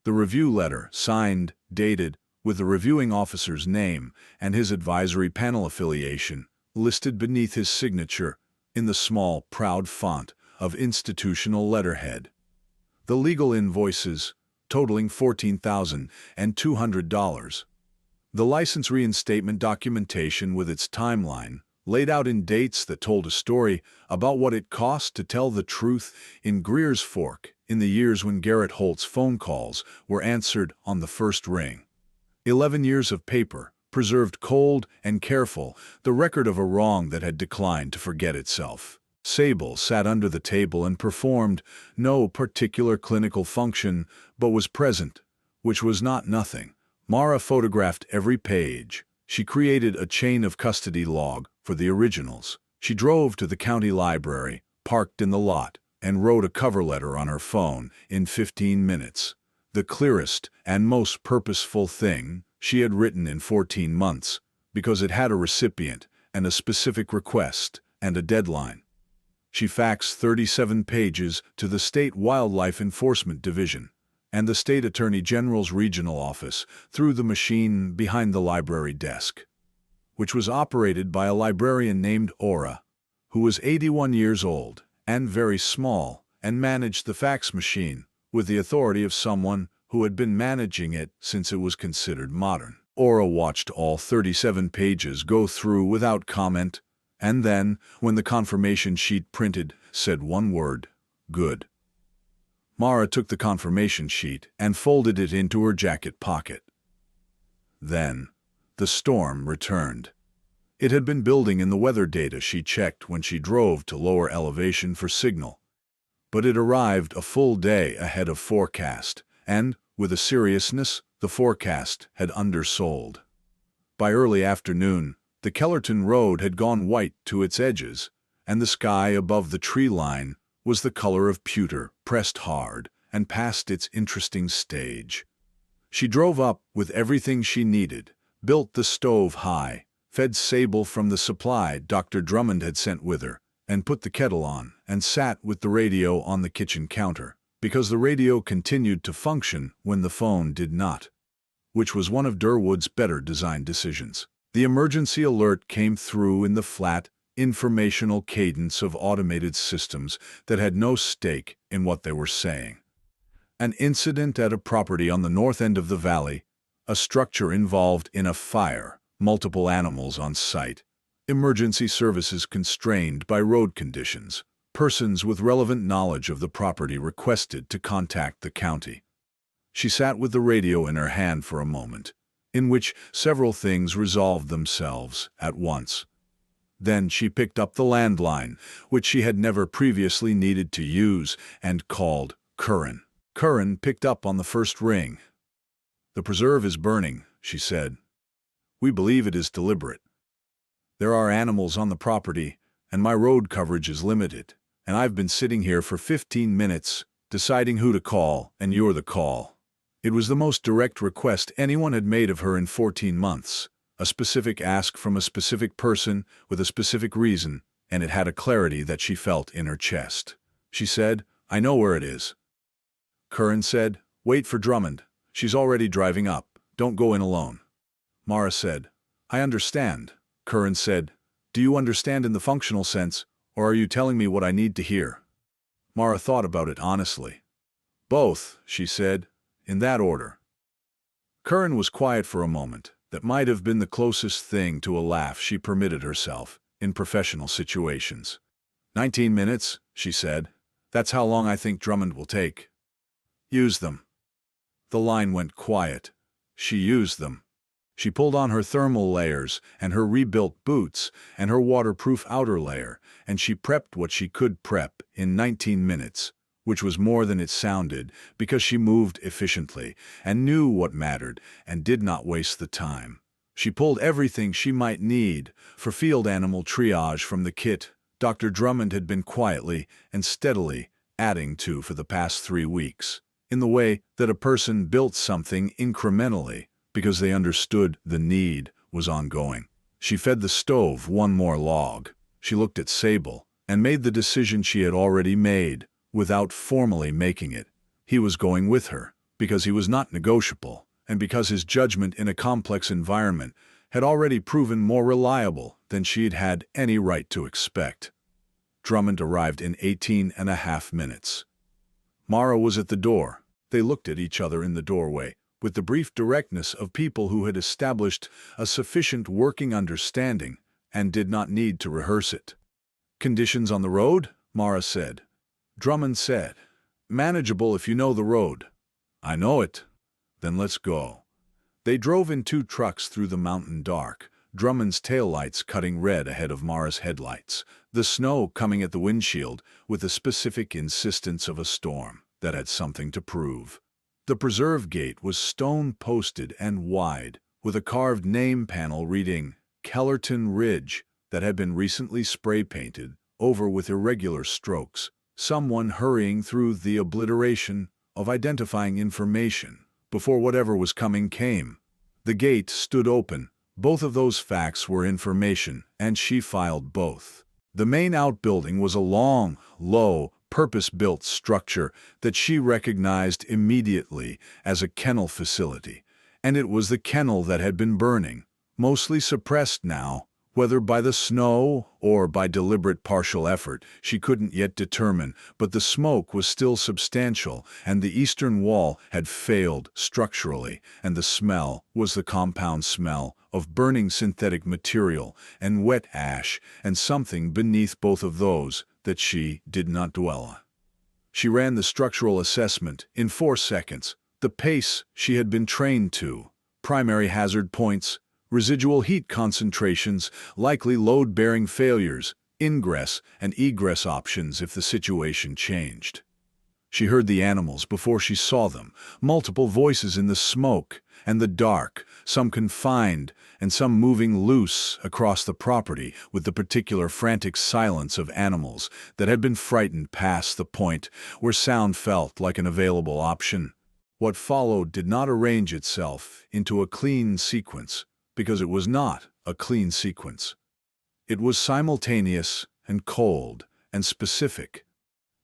The review letter, signed, dated, with the reviewing officer's name and his advisory panel affiliation, listed beneath his signature in the small, proud font of institutional letterhead. The legal invoices, totaling $14,200. The license reinstatement documentation with its timeline, laid out in dates that told a story about what it cost to tell the truth in Greer's Fork in the years when Garrett Holt's phone calls were answered on the first ring. 11 years of paper, preserved cold and careful, the record of a wrong that had declined to forget itself. Sable sat under the table and performed no particular clinical function, but was present, which was not nothing. Mara photographed every page. She created a chain of custody log for the originals. She drove to the county library, parked in the lot, and wrote a cover letter on her phone in 15 minutes. The clearest and most purposeful thing she had written in 14 months, because it had a recipient and a specific request and a deadline. She faxed 37 pages to the State Wildlife Enforcement Division and the State Attorney General's regional office through the machine behind the library desk, which was operated by a librarian named Ora, who was 81 years old and very small, and managed the fax machine with the authority of someone who had been managing it since it was considered modern. Ora watched all 37 pages go through without comment, and then, when the confirmation sheet printed, said one word, "Good." Mara took the confirmation sheet and folded it into her jacket pocket. Then, the storm returned. It had been building in the weather data she checked when she drove to lower elevation for signal. But it arrived a full day ahead of forecast, and, with a seriousness the forecast had undersold. By early afternoon, the Kellerton Road had gone white to its edges, and the sky above the tree line was the color of pewter pressed hard and past its interesting stage. She drove up with everything she needed, built the stove high, fed Sable from the supply Dr. Drummond had sent with her, and put the kettle on, and sat with the radio on the kitchen counter, because the radio continued to function when the phone did not, which was one of Durwood's better designed decisions. The emergency alert came through in the flat, informational cadence of automated systems that had no stake in what they were saying. An incident at a property on the north end of the valley, a structure involved in a fire, multiple animals on site, emergency services constrained by road conditions, persons with relevant knowledge of the property requested to contact the county. She sat with the radio in her hand for a moment, in which several things resolved themselves at once. Then she picked up the landline, which she had never previously needed to use, and called Curran. Curran picked up on the first ring. "The preserve is burning," she said. "We believe it is deliberate. There are animals on the property, and my road coverage is limited, and I've been sitting here for 15 minutes, deciding who to call, and you're the call." It was the most direct request anyone had made of her in 14 months, a specific ask from a specific person with a specific reason, and it had a clarity that she felt in her chest. She said, "I know where it is." Curran said, "Wait for Drummond. She's already driving up. Don't go in alone." Mara said, "I understand." Curran said, "Do you understand in the functional sense, or are you telling me what I need to hear?" Mara thought about it honestly. "Both," she said, "in that order." Curran was quiet for a moment. That might have been the closest thing to a laugh she permitted herself in professional situations. 19 minutes, she said. "That's how long I think Drummond will take." "Use them." The line went quiet. She used them. She pulled on her thermal layers and her rebuilt boots and her waterproof outer layer, and she prepped what she could prep in 19 minutes, which was more than it sounded because she moved efficiently and knew what mattered and did not waste the time. She pulled everything she might need for field animal triage from the kit Dr. Drummond had been quietly and steadily adding to for the past 3 weeks, in the way that a person built something incrementally because they understood the need was ongoing. She fed the stove one more log. She looked at Sable and made the decision she had already made without formally making it. He was going with her because he was not negotiable and because his judgment in a complex environment had already proven more reliable than she'd had any right to expect. Drummond arrived in 18.5 minutes. Mara was at the door. They looked at each other in the doorway with the brief directness of people who had established a sufficient working understanding and did not need to rehearse it. "Conditions on the road?" Mara said. Drummond said, "Manageable if you know the road." "I know it." "Then let's go." They drove in 2 trucks through the mountain dark, Drummond's taillights cutting red ahead of Mara's headlights, the snow coming at the windshield with the specific insistence of a storm that had something to prove. The preserve gate was stone-posted and wide, with a carved name panel reading Kellerton Ridge that had been recently spray-painted over with irregular strokes, someone hurrying through the obliteration of identifying information before whatever was coming came. The gate stood open. Both of those facts were information, and she filed both. The main outbuilding was a long, low, purpose-built structure that she recognized immediately as a kennel facility, and it was the kennel that had been burning, mostly suppressed now, whether by the snow or by deliberate partial effort, she couldn't yet determine, but the smoke was still substantial, and the eastern wall had failed structurally, and the smell was the compound smell of burning synthetic material and wet ash, and something beneath both of those that she did not dwell on. She ran the structural assessment in 4 seconds, the pace she had been trained to, primary hazard points, residual heat concentrations, likely load-bearing failures, ingress and egress options if the situation changed. She heard the animals before she saw them, multiple voices in the smoke and the dark, some confined and some moving loose across the property with the particular frantic silence of animals that had been frightened past the point where sound felt like an available option. What followed did not arrange itself into a clean sequence, because it was not a clean sequence. It was simultaneous and cold and specific.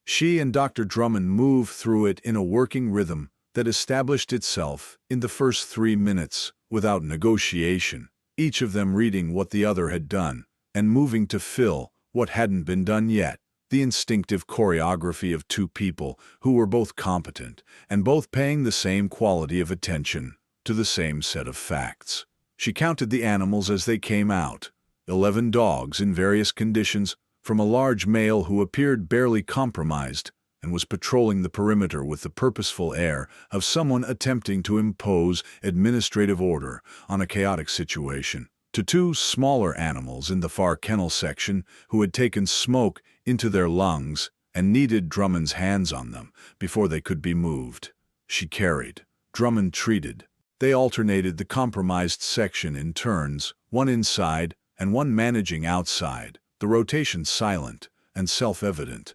She and Dr. Drummond moved through it in a working rhythm that established itself in the first 3 minutes without negotiation, each of them reading what the other had done and moving to fill what hadn't been done yet, the instinctive choreography of 2 people who were both competent and both paying the same quality of attention to the same set of facts. She counted the animals as they came out, 11 dogs in various conditions, from a large male who appeared barely compromised and was patrolling the perimeter with the purposeful air of someone attempting to impose administrative order on a chaotic situation, to 2 smaller animals in the far kennel section who had taken smoke into their lungs and needed Drummond's hands on them before they could be moved. She carried. Drummond treated. They alternated the compromised section in turns, one inside and one managing outside, the rotation silent and self-evident.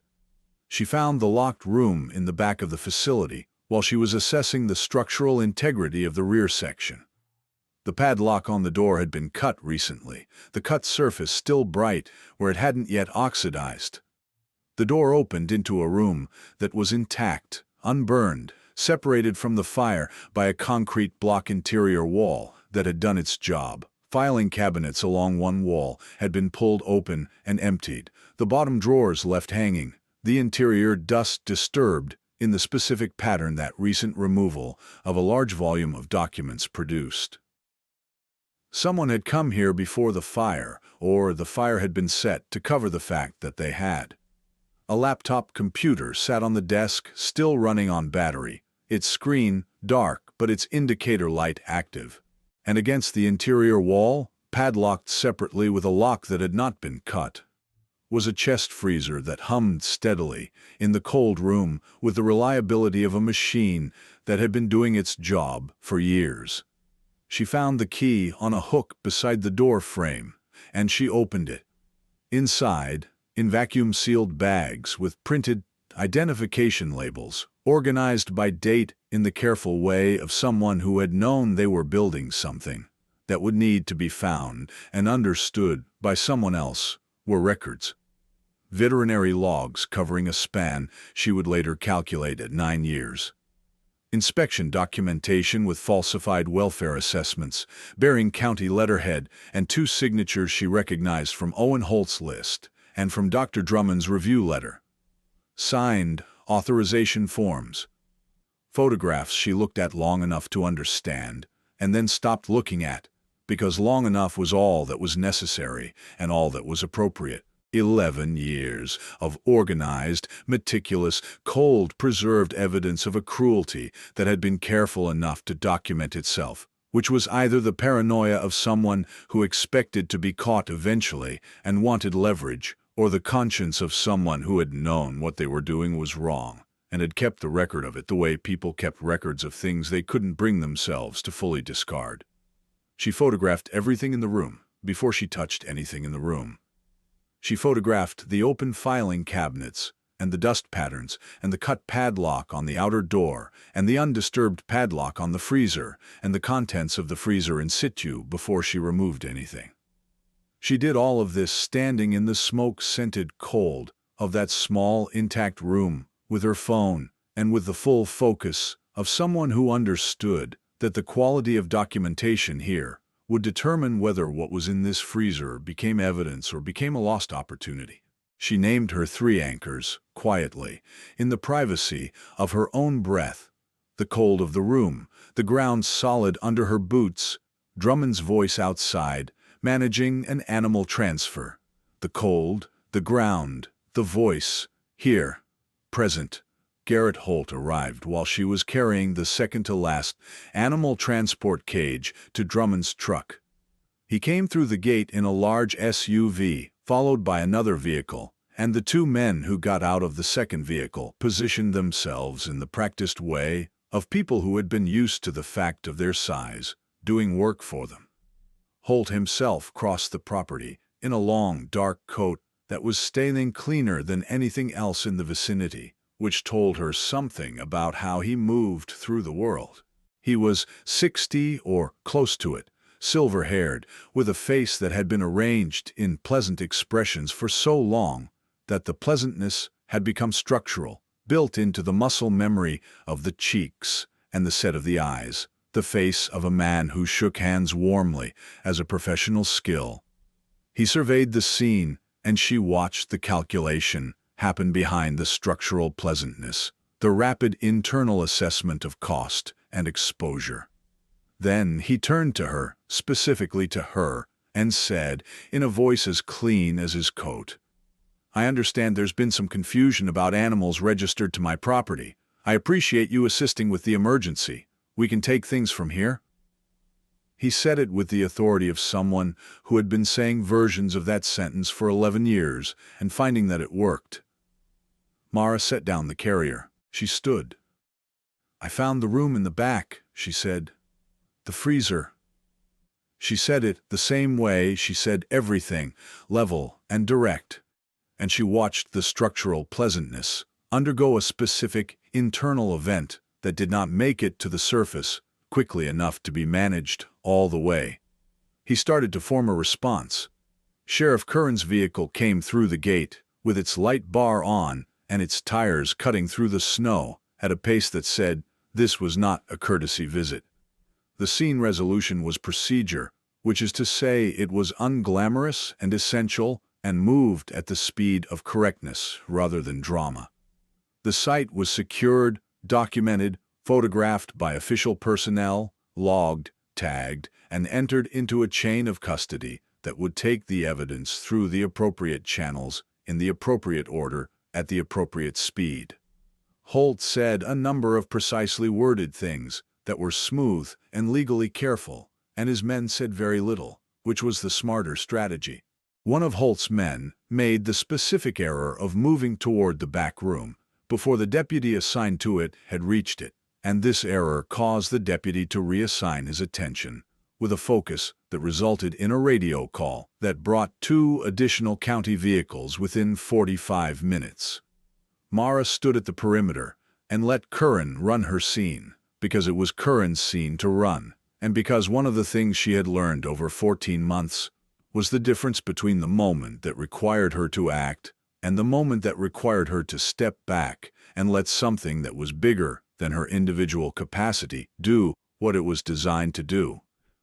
She found the locked room in the back of the facility while she was assessing the structural integrity of the rear section. The padlock on the door had been cut recently, the cut surface still bright where it hadn't yet oxidized. The door opened into a room that was intact, unburned, separated from the fire by a concrete block interior wall that had done its job. Filing cabinets along one wall had been pulled open and emptied, the bottom drawers left hanging, the interior dust disturbed in the specific pattern that recent removal of a large volume of documents produced. Someone had come here before the fire, or the fire had been set to cover the fact that they had. A laptop computer sat on the desk, still running on battery, its screen dark but its indicator light active. And against the interior wall, padlocked separately with a lock that had not been cut, was a chest freezer that hummed steadily in the cold room with the reliability of a machine that had been doing its job for years. She found the key on a hook beside the door frame, and she opened it. Inside, in vacuum-sealed bags with printed identification labels, organized by date in the careful way of someone who had known they were building something that would need to be found and understood by someone else, were records. Veterinary logs covering a span she would later calculate at 9 years. Inspection documentation with falsified welfare assessments, bearing county letterhead and 2 signatures she recognized from Owen Holt's list and from Dr. Drummond's review letter. Signed authorization forms. Photographs she looked at long enough to understand, and then stopped looking at, because long enough was all that was necessary and all that was appropriate. 11 years of organized, meticulous, cold, preserved evidence of a cruelty that had been careful enough to document itself, which was either the paranoia of someone who expected to be caught eventually and wanted leverage, or the conscience of someone who had known what they were doing was wrong and had kept the record of it the way people kept records of things they couldn't bring themselves to fully discard. She photographed everything in the room before she touched anything in the room. She photographed the open filing cabinets, and the dust patterns, and the cut padlock on the outer door, and the undisturbed padlock on the freezer, and the contents of the freezer in situ before she removed anything. She did all of this standing in the smoke-scented cold of that small, intact room, with her phone, and with the full focus of someone who understood that the quality of documentation here would determine whether what was in this freezer became evidence or became a lost opportunity. She named her 3 anchors, quietly, in the privacy of her own breath, the cold of the room, the ground solid under her boots, Drummond's voice outside, managing an animal transfer. The cold, the ground, the voice, here, present. Garrett Holt arrived while she was carrying the second-to-last animal transport cage to Drummond's truck. He came through the gate in a large SUV, followed by another vehicle, and the 2 men who got out of the second vehicle positioned themselves in the practiced way of people who had been used to the fact of their size doing work for them. Holt himself crossed the property in a long, dark coat that was staining cleaner than anything else in the vicinity, which told her something about how he moved through the world. He was 60 or close to it, silver-haired, with a face that had been arranged in pleasant expressions for so long that the pleasantness had become structural, built into the muscle memory of the cheeks and the set of the eyes, the face of a man who shook hands warmly as a professional skill. He surveyed the scene, and she watched the calculation happen behind the structural pleasantness, the rapid internal assessment of cost and exposure. Then he turned to her, specifically to her, and said, in a voice as clean as his coat, "I understand there's been some confusion about animals registered to my property. I appreciate you assisting with the emergency. We can take things from here?" He said it with the authority of someone who had been saying versions of that sentence for 11 years and finding that it worked. Mara set down the carrier. She stood. "I found the room in the back," she said. "The freezer." She said it the same way she said everything, level and direct. And she watched the structural pleasantness undergo a specific internal event that did not make it to the surface quickly enough to be managed all the way. He started to form a response. Sheriff Curran's vehicle came through the gate, with its light bar on and its tires cutting through the snow at a pace that said this was not a courtesy visit. The scene resolution was procedure, which is to say it was unglamorous and essential and moved at the speed of correctness rather than drama. The site was secured, documented, photographed by official personnel, logged, tagged, and entered into a chain of custody that would take the evidence through the appropriate channels in the appropriate order at the appropriate speed. Holt said a number of precisely worded things that were smooth and legally careful, and his men said very little, which was the smarter strategy. One of Holt's men made the specific error of moving toward the back room before the deputy assigned to it had reached it, and this error caused the deputy to reassign his attention, with a focus that resulted in a radio call that brought 2 additional county vehicles within 45 minutes. Mara stood at the perimeter and let Curran run her scene, because it was Curran's scene to run, and because one of the things she had learned over 14 months was the difference between the moment that required her to act and the moment that required her to step back and let something that was bigger than her individual capacity do what it was designed to do.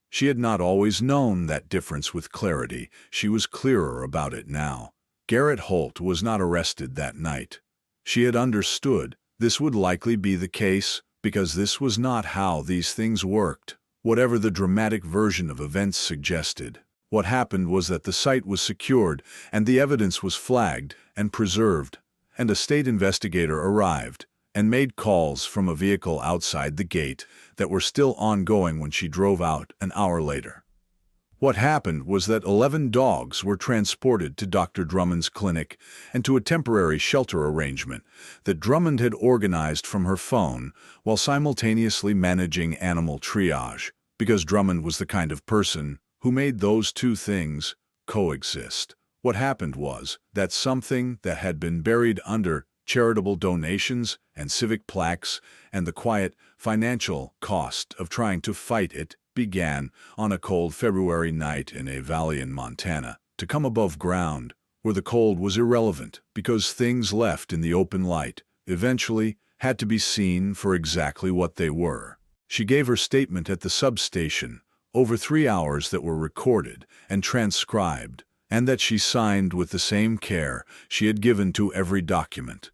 She had not always known that difference with clarity. She was clearer about it now. Garrett Holt was not arrested that night. She had understood this would likely be the case because this was not how these things worked, whatever the dramatic version of events suggested. What happened was that the site was secured and the evidence was flagged and preserved, and a state investigator arrived and made calls from a vehicle outside the gate that were still ongoing when she drove out an hour later. What happened was that 11 dogs were transported to Dr. Drummond's clinic and to a temporary shelter arrangement that Drummond had organized from her phone while simultaneously managing animal triage, because Drummond was the kind of person who made those two things coexist. What happened was that something that had been buried under charitable donations and civic plaques and the quiet financial cost of trying to fight it began on a cold February night in a valley in Montana to come above ground, where the cold was irrelevant because things left in the open light eventually had to be seen for exactly what they were. She gave her statement at the substation, over 3 hours that were recorded and transcribed, and that she signed with the same care she had given to every document.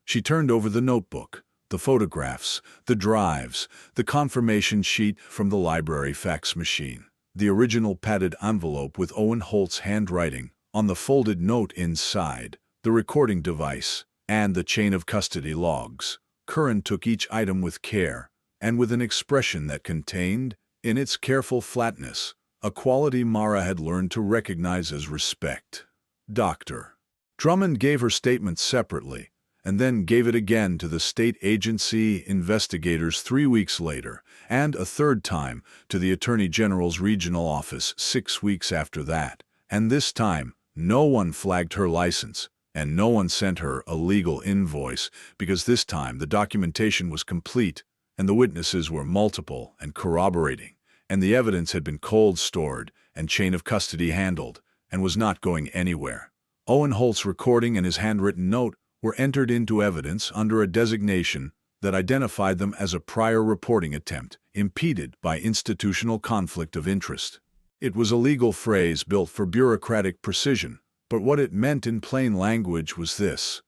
She turned over the notebook, the photographs, the drives, the confirmation sheet from the library fax machine, the original padded envelope with Owen Holt's handwriting on the folded note inside, the recording device, and the chain of custody logs. Curran took each item with care, and with an expression that contained, in its careful flatness, a quality Mara had learned to recognize as respect. Dr. Drummond gave her statement separately, and then gave it again to the state agency investigators 3 weeks later, and a third time to the Attorney General's regional office 6 weeks after that. And this time, no one flagged her license, and no one sent her a legal invoice, because this time the documentation was complete, and the witnesses were multiple and corroborating, and the evidence had been cold stored and chain of custody handled, and was not going anywhere. Owen Holt's recording and his handwritten note were entered into evidence under a designation that identified them as a prior reporting attempt, impeded by institutional conflict of interest. It was a legal phrase built for bureaucratic precision, but what it meant in plain language was this.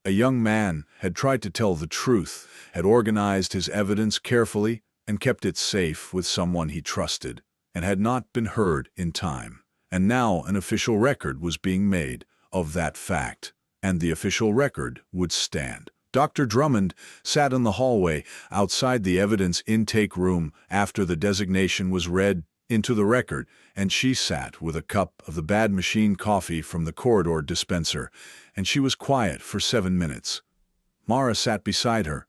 A young man had tried to tell the truth, had organized his evidence carefully and kept it safe with someone he trusted, and had not been heard in time. And now an official record was being made of that fact, and the official record would stand. Dr. Drummond sat in the hallway outside the evidence intake room after the designation was read into the record, and she sat with a cup of the bad machine coffee from the corridor dispenser, and she was quiet for 7 minutes. Mara sat beside her.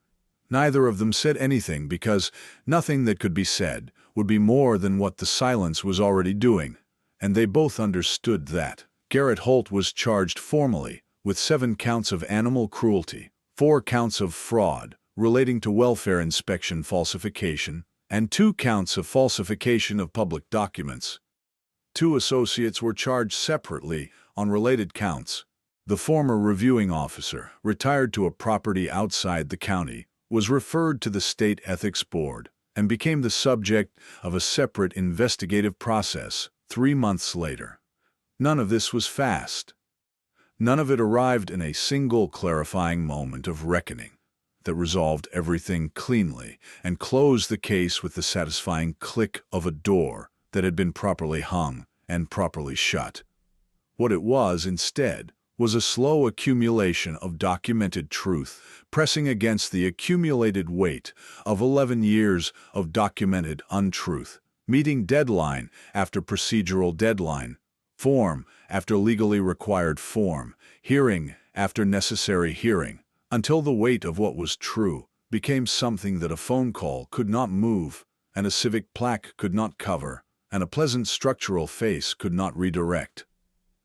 Neither of them said anything because nothing that could be said would be more than what the silence was already doing, and they both understood that. Garrett Holt was charged formally with 7 counts of animal cruelty, 4 counts of fraud relating to welfare inspection falsification, and 2 counts of falsification of public documents. 2 associates were charged separately on related counts. The former reviewing officer, retired to a property outside the county, was referred to the State Ethics Board and became the subject of a separate investigative process 3 months later. None of this was fast. None of it arrived in a single clarifying moment of reckoning that resolved everything cleanly and closed the case with the satisfying click of a door that had been properly hung and properly shut. What it was, instead, was a slow accumulation of documented truth pressing against the accumulated weight of 11 years of documented untruth, meeting deadline after procedural deadline, form after legally required form, hearing after necessary hearing, until the weight of what was true became something that a phone call could not move, and a civic plaque could not cover, and a pleasant structural face could not redirect.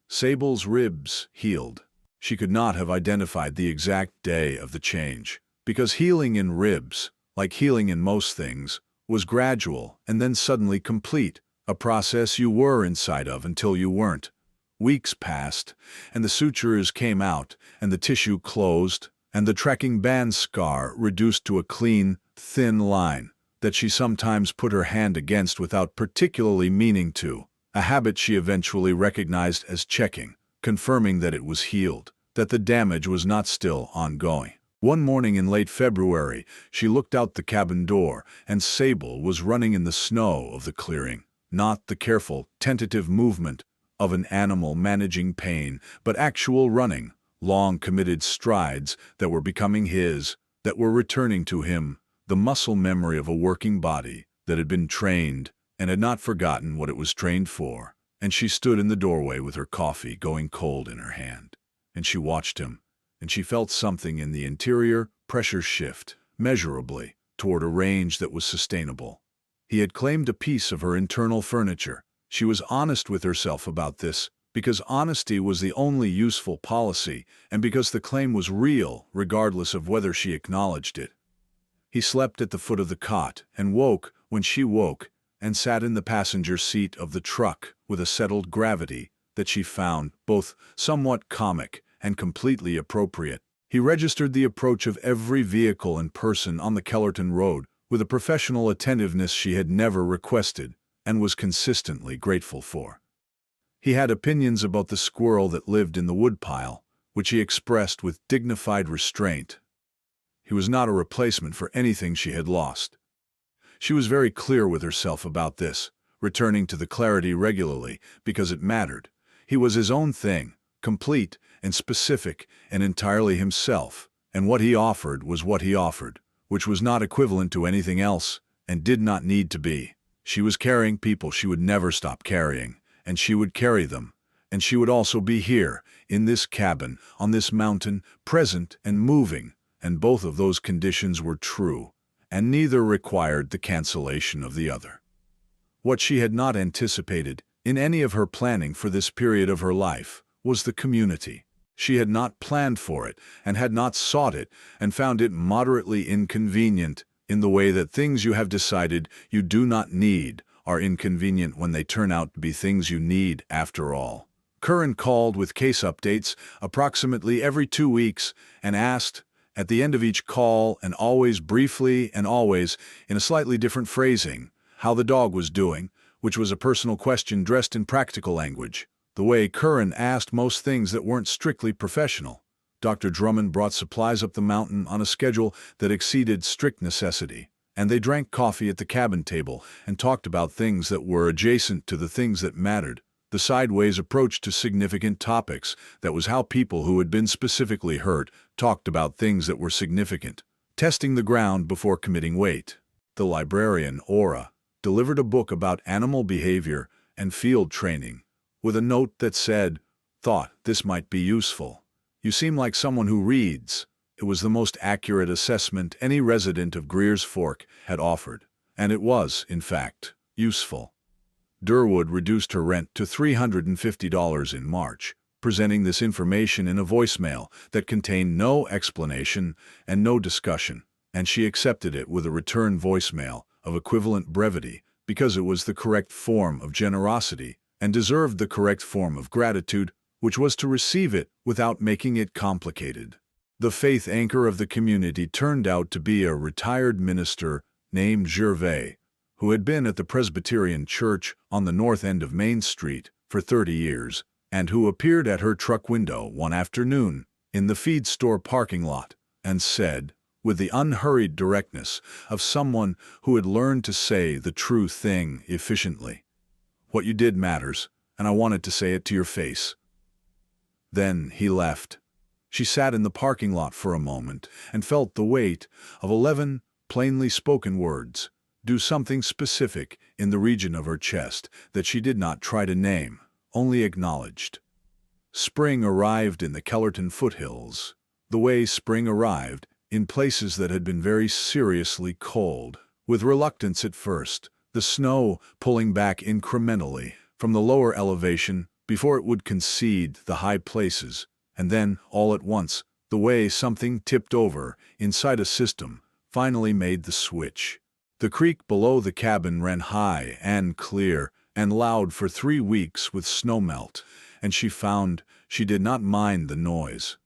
Sable's ribs healed. She could not have identified the exact day of the change, because healing in ribs, like healing in most things, was gradual and then suddenly complete, a process you were inside of until you weren't. Weeks passed, and the sutures came out, and the tissue closed, and the tracking band scar reduced to a clean, thin line that she sometimes put her hand against without particularly meaning to, a habit she eventually recognized as checking, confirming that it was healed, that the damage was not still ongoing. One morning in late February, she looked out the cabin door, and Sable was running in the snow of the clearing, not the careful, tentative movement of an animal managing pain, but actual running, long committed strides that were becoming his, that were returning to him, the muscle memory of a working body that had been trained and had not forgotten what it was trained for. And she stood in the doorway with her coffee going cold in her hand, and she watched him, and she felt something in the interior pressure shift, measurably, toward a range that was sustainable. He had claimed a piece of her internal furniture. She was honest with herself about this, because honesty was the only useful policy, and because the claim was real, regardless of whether she acknowledged it. He slept at the foot of the cot, and woke when she woke, and sat in the passenger seat of the truck with a settled gravity that she found both somewhat comic and completely appropriate. He registered the approach of every vehicle and person on the Kellerton Road with a professional attentiveness she had never requested and was consistently grateful for. He had opinions about the squirrel that lived in the woodpile, which he expressed with dignified restraint. He was not a replacement for anything she had lost. She was very clear with herself about this, returning to the clarity regularly because it mattered. He was his own thing, complete and specific and entirely himself, and what he offered was what he offered, which was not equivalent to anything else and did not need to be. She was carrying people she would never stop carrying, and she would carry them, and she would also be here, in this cabin, on this mountain, present and moving, and both of those conditions were true, and neither required the cancellation of the other. What she had not anticipated, in any of her planning for this period of her life, was the community. She had not planned for it, and had not sought it, and found it moderately inconvenient, in the way that things you have decided you do not need are inconvenient when they turn out to be things you need after all. Curran called with case updates approximately every 2 weeks and asked, at the end of each call, and always briefly and always in a slightly different phrasing, how the dog was doing, which was a personal question dressed in practical language, the way Curran asked most things that weren't strictly professional. Dr. Drummond brought supplies up the mountain on a schedule that exceeded strict necessity, and they drank coffee at the cabin table and talked about things that were adjacent to the things that mattered, the sideways approach to significant topics. That was how people who had been specifically hurt talked about things that were significant, testing the ground before committing weight. The librarian, Aura, delivered a book about animal behavior and field training, with a note that said, "Thought this might be useful. You seem like someone who reads." It was the most accurate assessment any resident of Greers Fork had offered, and it was, in fact, useful. Durwood reduced her rent to $350 in March, presenting this information in a voicemail that contained no explanation and no discussion, and she accepted it with a return voicemail of equivalent brevity because it was the correct form of generosity and deserved the correct form of gratitude, which was to receive it without making it complicated. The faith anchor of the community turned out to be a retired minister named Gervais, who had been at the Presbyterian Church on the north end of Main Street for 30 years, and who appeared at her truck window one afternoon in the feed store parking lot and said, with the unhurried directness of someone who had learned to say the true thing efficiently, "What you did matters, and I wanted to say it to your face." Then he left. She sat in the parking lot for a moment and felt the weight of 11 plainly spoken words do something specific in the region of her chest that she did not try to name, only acknowledged. Spring arrived in the Kellerton foothills, the way spring arrived in places that had been very seriously cold, with reluctance at first, the snow pulling back incrementally from the lower elevation before it would concede the high places, and then, all at once, the way something tipped over inside a system finally made the switch. The creek below the cabin ran high and clear and loud for 3 weeks with snowmelt, and she found she did not mind the noise.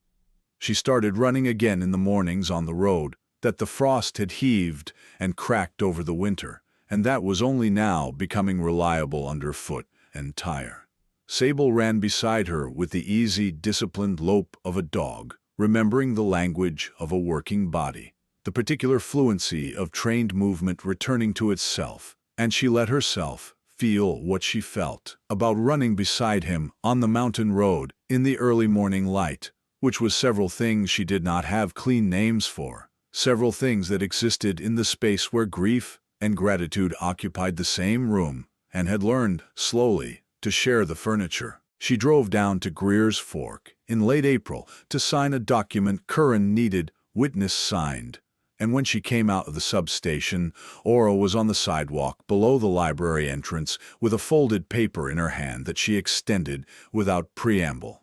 She started running again in the mornings on the road that the frost had heaved and cracked over the winter, and that was only now becoming reliable underfoot and tire. Sable ran beside her with the easy, disciplined lope of a dog, remembering the language of a working body, the particular fluency of trained movement returning to itself, and she let herself feel what she felt about running beside him on the mountain road in the early morning light, which was several things she did not have clean names for, several things that existed in the space where grief and gratitude occupied the same room and had learned, slowly, to share the furniture. She drove down to Greers Fork in late April to sign a document Curran needed witness signed, and when she came out of the substation, Ora was on the sidewalk below the library entrance with a folded paper in her hand that she extended without preamble.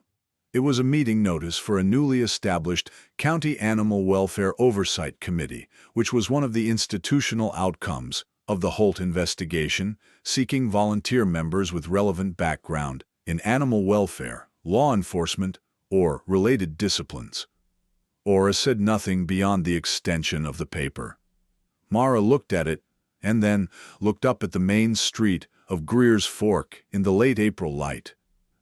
It was a meeting notice for a newly established County Animal Welfare Oversight Committee, which was one of the institutional outcomes of the Holt investigation, seeking volunteer members with relevant background in animal welfare, law enforcement, or related disciplines. Ora said nothing beyond the extension of the paper. Mara looked at it, and then looked up at the main street of Greers Fork in the late April light,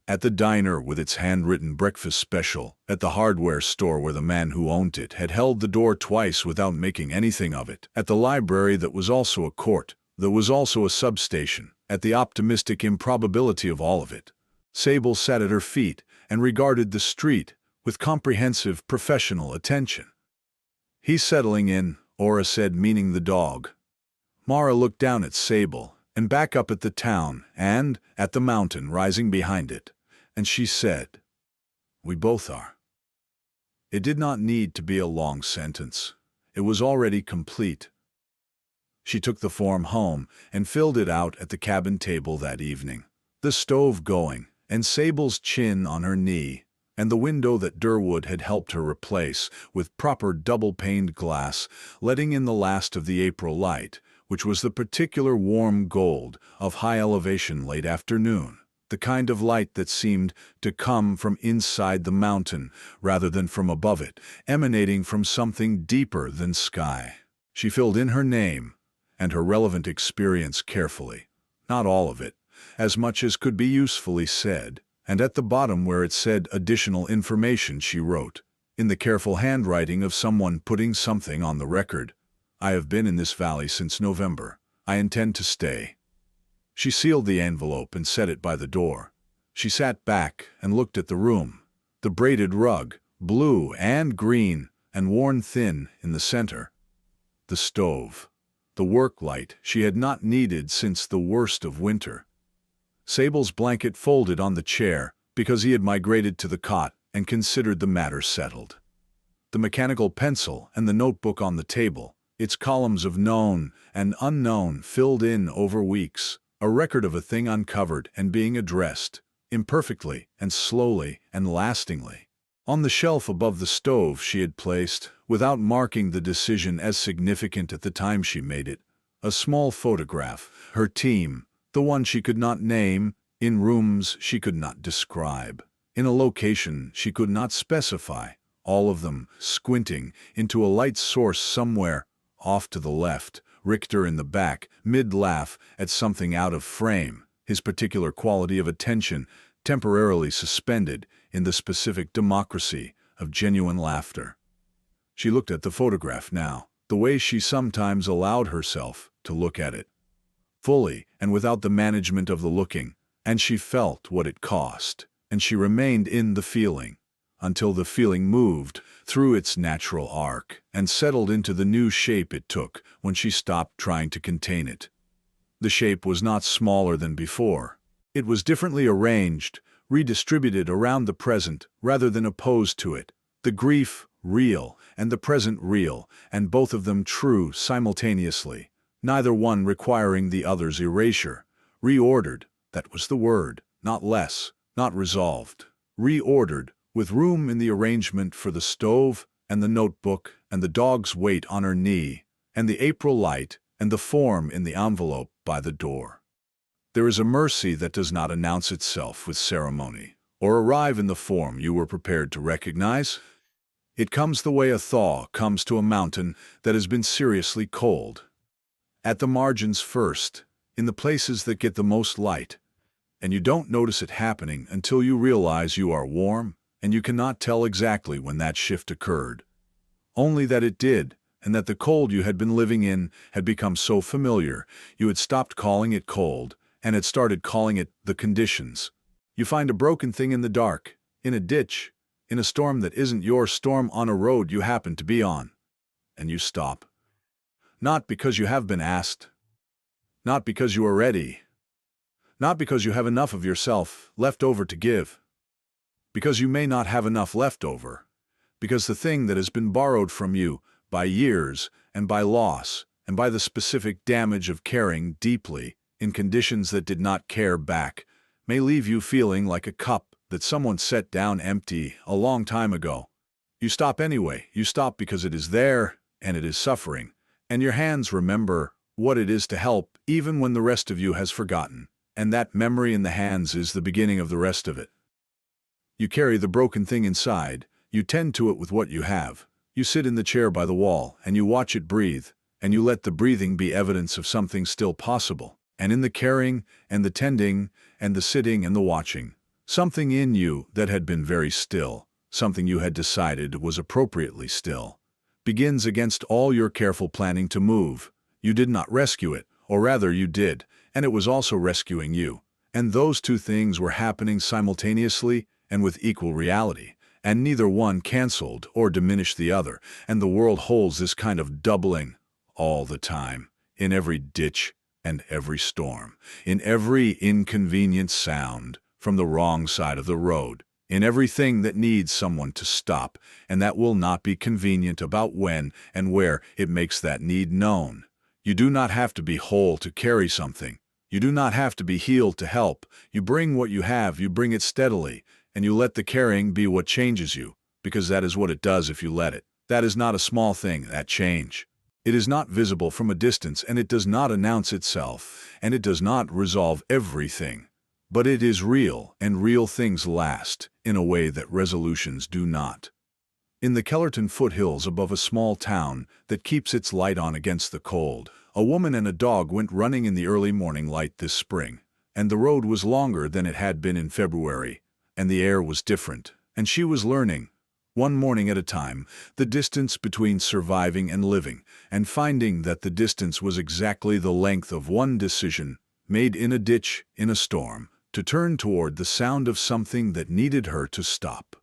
at the diner with its handwritten breakfast special, at the hardware store where the man who owned it had held the door twice without making anything of it, at the library that was also a court, that was also a substation, at the optimistic improbability of all of it. Sable sat at her feet and regarded the street with comprehensive professional attention. "He's settling in," Ora said, meaning the dog. Mara looked down at Sable, and back up at the town, and at the mountain rising behind it, and she said, "We both are." It did not need to be a long sentence. It was already complete. She took the form home and filled it out at the cabin table that evening, the stove going, and Sable's chin on her knee, and the window that Durwood had helped her replace with proper double-paned glass, letting in the last of the April light, which was the particular warm gold of high-elevation late afternoon, the kind of light that seemed to come from inside the mountain rather than from above it, emanating from something deeper than sky. She filled in her name and her relevant experience carefully, not all of it, as much as could be usefully said, and at the bottom where it said additional information she wrote, in the careful handwriting of someone putting something on the record, "I have been in this valley since November. I intend to stay." She sealed the envelope and set it by the door. She sat back and looked at the room, the braided rug, blue and green and worn thin in the center, the stove, the work light she had not needed since the worst of winter. Sable's blanket folded on the chair because he had migrated to the cot and considered the matter settled. The mechanical pencil and the notebook on the table, its columns of known and unknown filled in over weeks, a record of a thing uncovered and being addressed, imperfectly and slowly and lastingly. On the shelf above the stove she had placed, without marking the decision as significant at the time she made it, a small photograph, her team, the one she could not name, in rooms she could not describe, in a location she could not specify, all of them squinting into a light source somewhere off to the left, Richter in the back, mid-laugh at something out of frame, his particular quality of attention temporarily suspended in the specific democracy of genuine laughter. She looked at the photograph now, the way she sometimes allowed herself to look at it, fully and without the management of the looking, and she felt what it cost, and she remained in the feeling, until the feeling moved through its natural arc and settled into the new shape it took when she stopped trying to contain it. The shape was not smaller than before. It was differently arranged, redistributed around the present rather than opposed to it, the grief real and the present real, and both of them true simultaneously, neither one requiring the other's erasure. Reordered, that was the word, not less, not resolved. Reordered, with room in the arrangement for the stove and the notebook and the dog's weight on her knee and the April light and the form in the envelope by the door. There is a mercy that does not announce itself with ceremony or arrive in the form you were prepared to recognize. It comes the way a thaw comes to a mountain that has been seriously cold. At the margins first, in the places that get the most light, and you don't notice it happening until you realize you are warm, and you cannot tell exactly when that shift occurred. Only that it did, and that the cold you had been living in had become so familiar, you had stopped calling it cold, and had started calling it the conditions. You find a broken thing in the dark, in a ditch, in a storm that isn't your storm on a road you happen to be on. And you stop. Not because you have been asked. Not because you are ready. Not because you have enough of yourself left over to give. Because you may not have enough left over. Because the thing that has been borrowed from you by years and by loss and by the specific damage of caring deeply in conditions that did not care back may leave you feeling like a cup that someone set down empty a long time ago. You stop anyway. You stop because it is there and it is suffering, and your hands remember what it is to help even when the rest of you has forgotten, and that memory in the hands is the beginning of the rest of it. You carry the broken thing inside, you tend to it with what you have, you sit in the chair by the wall and you watch it breathe, and you let the breathing be evidence of something still possible, and in the caring and the tending and the sitting and the watching, something in you that had been very still, something you had decided was appropriately still, begins against all your careful planning to move. You did not rescue it, or rather you did, and it was also rescuing you, and those two things were happening simultaneously and with equal reality, and neither one canceled or diminished the other, and the world holds this kind of doubling all the time, in every ditch and every storm, in every inconvenient sound from the wrong side of the road, in everything that needs someone to stop, and that will not be convenient about when and where it makes that need known. You do not have to be whole to carry something. You do not have to be healed to help. You bring what you have, you bring it steadily, and you let the carrying be what changes you, because that is what it does if you let it. That is not a small thing, that change. It is not visible from a distance, and it does not announce itself, and it does not resolve everything. But it is real, and real things last, in a way that resolutions do not. In the Kellerton foothills above a small town that keeps its light on against the cold, a woman and a dog went running in the early morning light this spring, and the road was longer than it had been in February, and the air was different, and she was learning, one morning at a time, the distance between surviving and living, and finding that the distance was exactly the length of one decision, made in a ditch, in a storm, to turn toward the sound of something that needed her to stop.